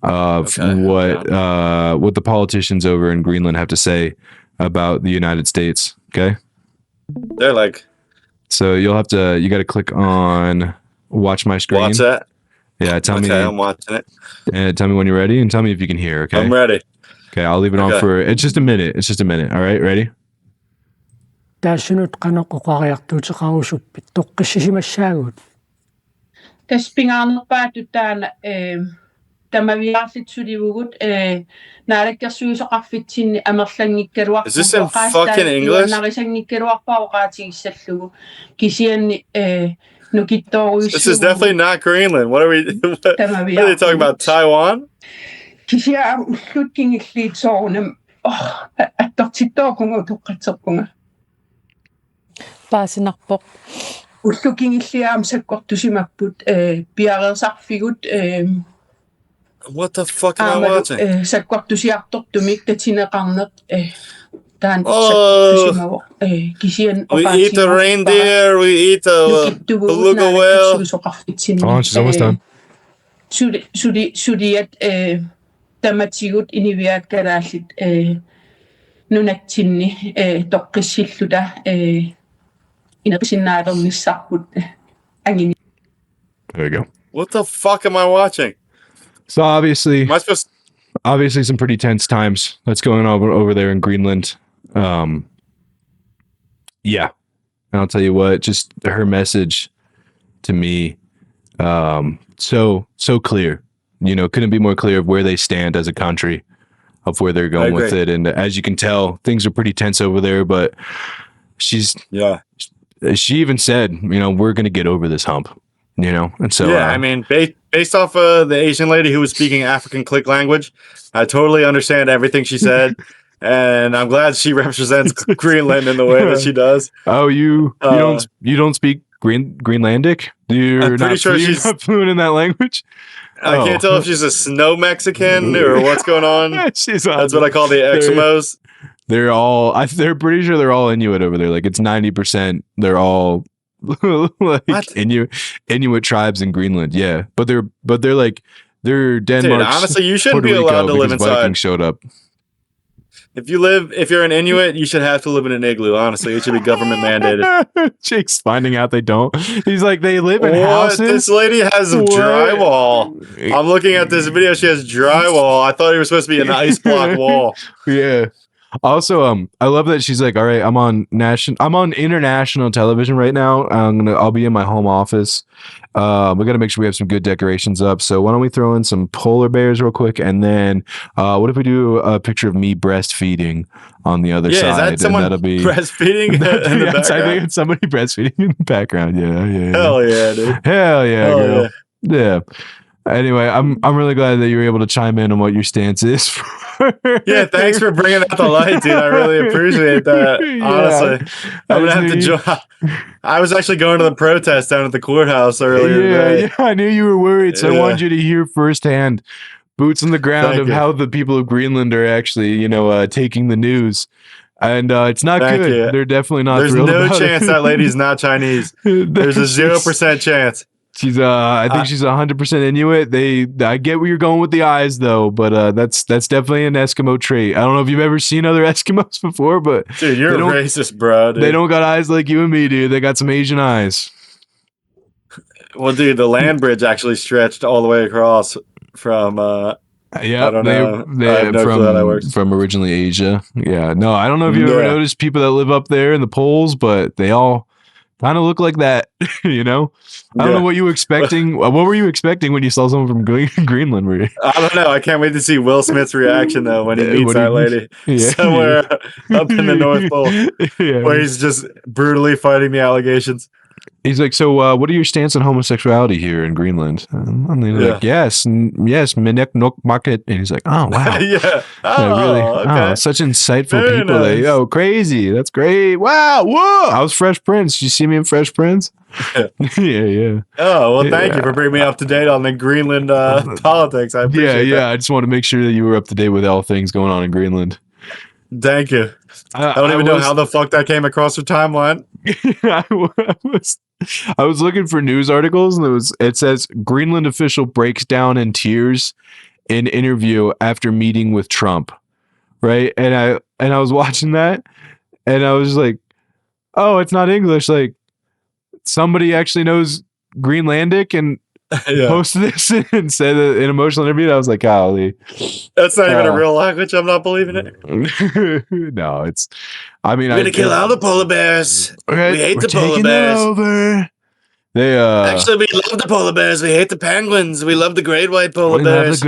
of what the politicians over in Greenland have to say about the United States. Okay, they're like, so you got to click on watch my screen. Watch that. Yeah, tell me. I'm watching it. And tell me when you're ready, and tell me if you can hear. Okay, I'm ready. Okay, I'll leave it on for it's just a minute. All right, ready? Таашунут канаққоқариартуутеқарусуппит тоққиссисимассаагут таспингаанерпаату таана тамавиарлитсуливугут наалаккерсуусоқарфитсинни амерлангиккалуарпу Is this in fucking English? нарисангиккалуарпаоқаатигиссаллугу кисианни нукиттооруйссуу. This is definitely not Greenland. What are they talking about? Taiwan? Кисиа уллуткингиллиитсоорунам аттортиттоокунгу тоққатсерпунга паасинарпоқ уллукингиллиаам саккортусимаппут пиареерсарфигут What the fuck am I watching? саккортусиартортумик татинеқарнеқ таан саккортусимаво кисиан We eat the reindeer, we eat the beluga whale. Oh, she's almost done. Sudiat таматигут инивиаккалааллит нунатсинни тоққиссиллута инерсиннаалернissarput ангини. There you go. What the fuck am I watching? So obviously, am I supposed obviously some pretty tense times that's going on over there in Greenland. Yeah, and I'll tell you what, just her message to me, so clear. Couldn't be more clear of where they stand as a country, of where they're going with it. And as you can tell, things are pretty tense over there. But she even said, we're going to get over this hump. And so I mean, based off the Asian lady who was speaking African click language, I totally understand everything she said, and I'm glad she represents Greenland in the way that she does. Oh, you don't speak Greenlandic? I'm pretty sure she's not fluent in that language. I can't tell if she's a snow Mexican or what's going on. That's what I call the Eskimos. They're pretty sure they're all Inuit over there. Like it's 90%. They're all like Inuit tribes in Greenland. Yeah, but they're Denmark. Dude, honestly, you shouldn't be allowed to live inside. Vikings showed up. If you're an Inuit, you should have to live in an igloo. Honestly, it should be government mandated. Jake's finding out they don't. He's like, they live in houses. This lady has drywall. I'm looking at this video. She has drywall. I thought he was supposed to be an ice block wall. Yeah. Also, I love that she's like, all right, I'm on international television right now. I'll be in my home office. We got to make sure we have some good decorations up. So why don't we throw in some polar bears real quick, and then what if we do a picture of me breastfeeding on the other side? Is that someone breastfeeding in the background? I think it's somebody breastfeeding in the background. Yeah. Hell yeah, dude. Hell yeah, girl. Yeah. Anyway, I'm really glad that you were able to chime in on what your stance is. Yeah, thanks for bringing out the light, dude. I really appreciate that. Honestly, I'm gonna have to join. I was actually going to the protest down at the courthouse earlier today. Yeah, I knew you were worried, so I wanted you to hear firsthand, boots on the ground, how the people of Greenland are actually, taking the news. And it's not good. You. They're definitely not. There's no chance that lady's not Chinese. There's a 0% chance. She's I think she's 100% Inuit. I get where you're going with the eyes though, but that's definitely an Eskimo trait. I don't know if you've ever seen other Eskimos before, but dude, you're racist, bro. Dude. They don't got eyes like you and me, dude. They got some Asian eyes. Well, dude, the land bridge actually stretched all the way across from I don't know. From originally Asia. Yeah. No, I don't know if you ever noticed people that live up there in the poles, but they all kind of look like that, you know? I don't know what you were expecting. What were you expecting when you saw someone from Greenland? Were you? I don't know. I can't wait to see Will Smith's reaction though when he meets that lady somewhere up in the North Pole, where he's just brutally fighting the allegations. He's like, so what are your stance on homosexuality here in Greenland? And they're like, yes, Minek Nok Market. And he's like, oh, wow. Yeah. Really? Okay. Oh, such insightful very people. Nice. Oh, crazy. That's great. Wow. Whoa. I was Fresh Prince. Did you see me in Fresh Prince? Yeah. Oh, well, thank you for bringing me up to date on the Greenland politics. I appreciate that. I just want to make sure that you were up to date with all things going on in Greenland. Thank you. I don't even know how the fuck that came across your timeline. I was looking for news articles, and it says Greenland official breaks down in tears in interview after meeting with Trump, right? And I was watching that, and I was like, oh, it's not English. Like somebody actually knows Greenlandic and posted this and said an emotional interview. I was like, golly, that's not even a real language. I'm not believing it. No, it's. I mean, we're gonna kill all the polar bears. Okay, we hate the polar bears. Over. They actually, we love the polar bears. We hate the penguins. We love the great white polar bears.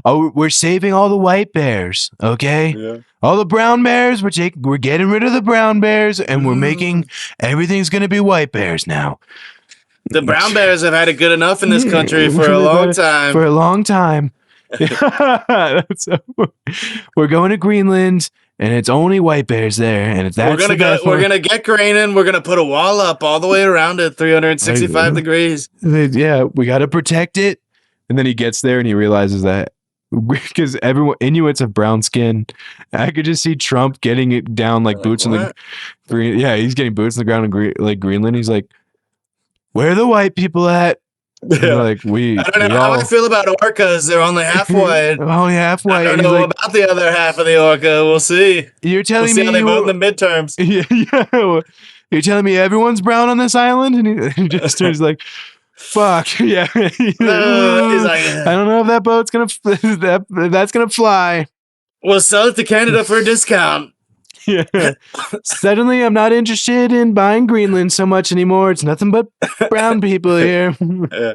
Oh, we're saving all the white bears. Okay. Yeah. All the brown bears, we're getting rid of the brown bears, and we're making everything's gonna be white bears now. The brown bears have had it good enough in this country for a long time. For a long time. We're going to Greenland, and it's only white bears there. And we're gonna get Greenland. We're gonna put a wall up all the way around it, 365 degrees. Yeah, we got to protect it. And then he gets there and he realizes that because Inuits have brown skin. I could just see Trump getting it down like boots in the green. Yeah, he's getting boots in the ground in like Greenland. He's like, where are the white people at? Yeah. Like I don't know how I feel about orcas. They're only half white. Only half white. I don't know about the other half of the orca. We'll see. You're telling me how they vote in the midterms. Yeah. You're telling me everyone's brown on this island? And he just turns like, fuck. Yeah. He's like, I don't know if that boat's that's gonna fly. We'll sell it to Canada for a discount. Yeah. Suddenly, I'm not interested in buying Greenland so much anymore. It's nothing but brown people here. Yeah.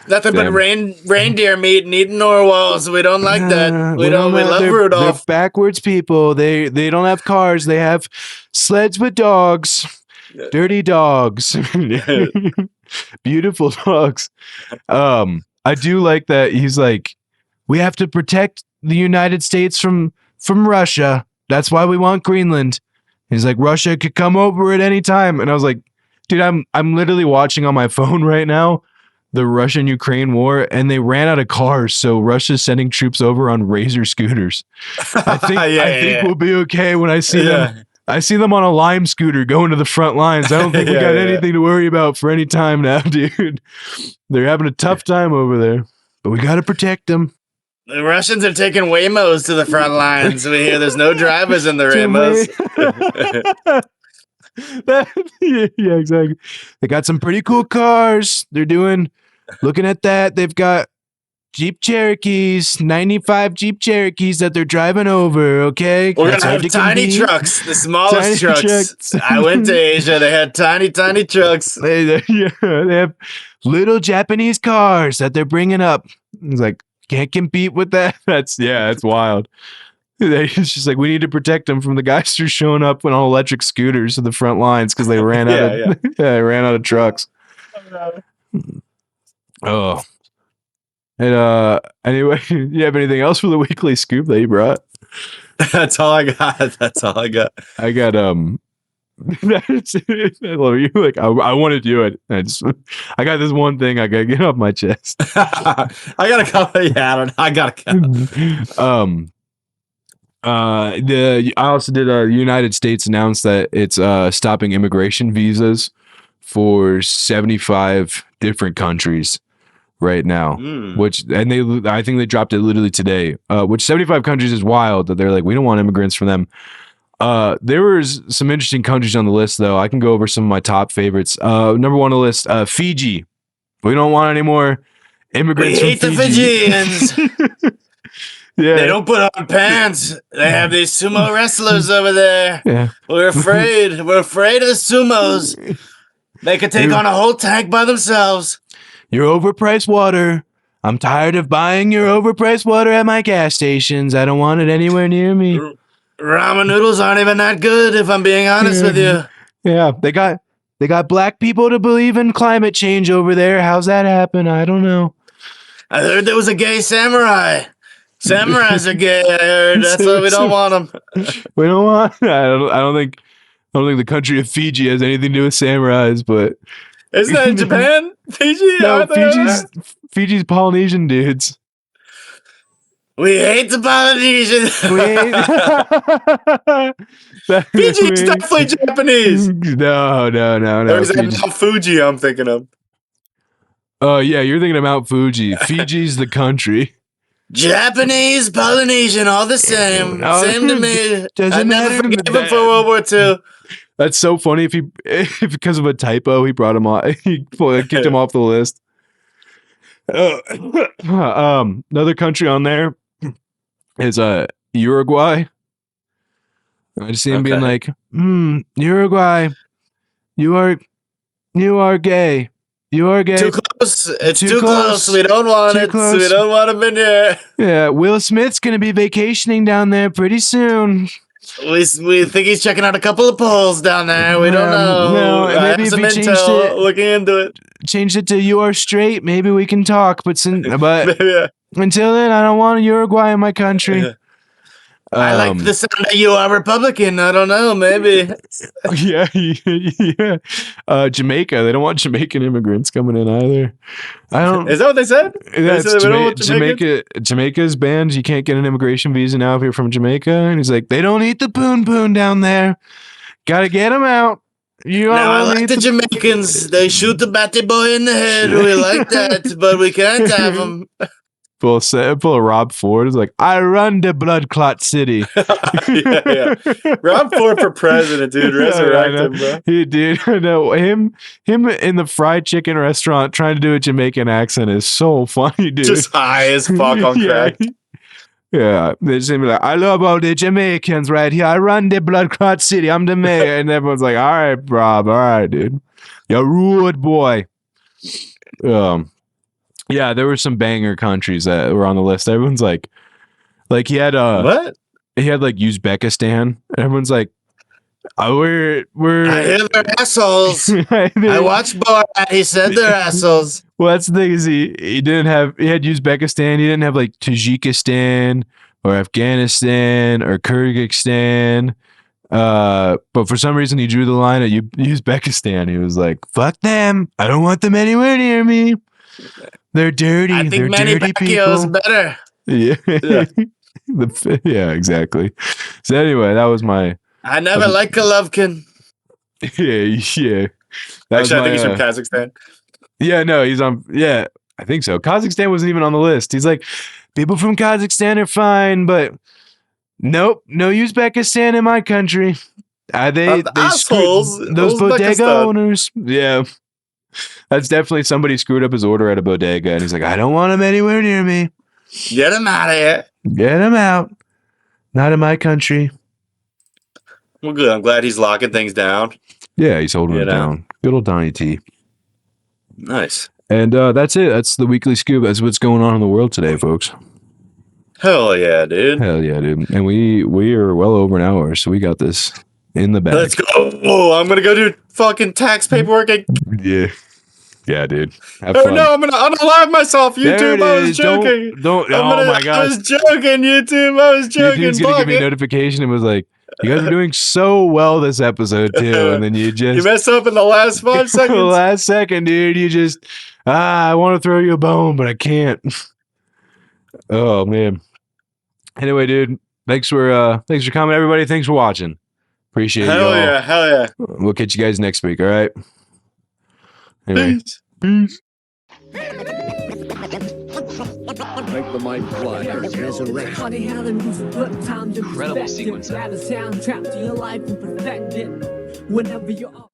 Nothing but reindeer meat and eating narwhals. We don't like that. We love Rudolph. They're backwards people. They don't have cars. They have sleds with dogs. Dirty dogs. Beautiful dogs. I do like that he's like, we have to protect the United States from Russia. That's why we want Greenland. He's like, Russia could come over at any time. And I was like, dude, I'm literally watching on my phone right now the Russian-Ukraine war, and they ran out of cars, so Russia's sending troops over on Razor scooters. I think we'll be okay when I see them. I see them on a Lime scooter going to the front lines. I don't think we got anything to worry about for any time now, dude. They're having a tough time over there, but we got to protect them. The Russians are taking Waymos to the front lines. We hear there's no drivers in the Waymos. Yeah, exactly. They got some pretty cool cars. Looking at that, they've got Jeep Cherokees, 95 Jeep Cherokees that they're driving over, okay? We're going to have tiny trucks, the smallest trucks. I went to Asia. They had tiny trucks. They have little Japanese cars that they're bringing up. It's like, can't compete with that. That's wild. It's just like, we need to protect them from the guys who are showing up on electric scooters to the front lines because they ran out they ran out of trucks. Oh. And anyway, you have anything else for the weekly scoop that you brought? That's all I got. I got I love you. Like I want to do it. I got this one thing I gotta get off my chest. I gotta couple. Yeah, I don't know. I gotta count. I also did. The United States announced that it's stopping immigration visas for 75 different countries right now. I think they dropped it literally today. Which 75 countries is wild that they're like, we don't want immigrants from them. There was some interesting countries on the list, though. I can go over some of my top favorites. Number one on the list, Fiji. We don't want any more immigrants. We hate the Fijians. Yeah. They don't put on pants. They have these sumo wrestlers over there. Yeah. We're afraid. We're afraid of the sumos. They could take on a whole tank by themselves. Your overpriced water. I'm tired of buying your overpriced water at my gas stations. I don't want it anywhere near me. Ramen noodles aren't even that good, if I'm being honest with you. Yeah, they got black people to believe in climate change over there. How's that happen? I don't know. I heard there was a gay samurai. Samurais are gay, I heard. That's why we don't want them. We don't want. I don't think the country of Fiji has anything to do with samurais, but isn't that in Japan? Fiji? No, Fiji's Polynesian dudes. We hate the Polynesians. Fiji is definitely Japanese. No. Or is that Mount Fuji I'm thinking of? Oh, yeah, you're thinking of Mount Fuji. Fiji's the country. Japanese, Polynesian, all the same. Same to me. I never forgave him for World War II. That's so funny. If because of a typo, he brought him off. He kicked him off the list. Another country on there is Uruguay. I just see him being like, Uruguay, you are gay. You are gay. Too close. It's too close. We don't want it. Close. We don't want him in here. Yeah, Will Smith's gonna be vacationing down there pretty soon. We think he's checking out a couple of polls down there. We don't know. No, maybe if he changed it, looking into it. Changed it to "you are straight." Maybe we can talk. But yeah. Until then, I don't want Uruguay in my country. Yeah. I like the sound of "you are Republican." I don't know. Maybe. Yeah. Jamaica. They don't want Jamaican immigrants coming in either. I don't. Is that what they said? Jamaica's banned. You can't get an immigration visa now if you're from Jamaica. And he's like, they don't eat the poon down there. Got to get them out. I like the Jamaicans. They shoot the batty boy in the head. We like that, but we can't have them. Pull a Rob Ford. Is like, I run the blood clot city. yeah. Rob Ford for president, dude. Resurrect him, bro. I know him in the fried chicken restaurant trying to do a Jamaican accent is so funny, dude. Just high as fuck on crack. Yeah, they just be like, I love all the Jamaicans right here. I run the blood clot city. I'm the mayor, and everyone's like, all right, Rob, all right, dude, you're rude boy. Yeah, there were some banger countries that were on the list. Everyone's like he had what? He had like Uzbekistan. Everyone's like, we're I hear they're assholes. I watched Borat. He said they're assholes. Well, that's the thing is he had Uzbekistan. He didn't have like Tajikistan or Afghanistan or Kyrgyzstan. But for some reason he drew the line at Uzbekistan. He was like, fuck them. I don't want them anywhere near me. They're dirty. I think They're Manny dirty Pacquiao's people. better. Yeah. Yeah, exactly. So anyway, that was my. I never liked Golovkin. Yeah. Actually, I think he's from Kazakhstan. Yeah, no, he's on. Yeah, I think so. Kazakhstan wasn't even on the list. He's like, people from Kazakhstan are fine, but nope, no Uzbekistan in my country. They assholes. Those bodega owners. Yeah. That's definitely somebody screwed up his order at a bodega, and he's like, I don't want him anywhere near me. Get him out of here. Get him out. Not in my country. Well, good. I'm glad he's locking things down. Yeah, he's holding it down. Good old Donnie T. Nice. And that's it. That's the weekly scoop. That's what's going on in the world today, folks. Hell yeah, dude. Hell yeah, dude. And we are well over an hour, so we got this in the bag. Let's go. Oh, I'm going to go do fucking tax paperwork. Yeah. Yeah, dude. Have fun. Fun. No, I'm gonna unalive myself. YouTube, I was joking. Don't. Oh my god. I was joking. YouTube, I was joking. YouTube's gonna give me a notification. It was like, you guys are doing so well this episode too, and then you mess up in the last 5 seconds. The last second, dude. You just I want to throw you a bone, but I can't. Oh man. Anyway, dude. Thanks for coming, everybody. Thanks for watching. Appreciate it. Hell yeah. We'll catch you guys next week. All right. Anyway. Peace. Make the mic fly. Incredible sequence. Whenever you're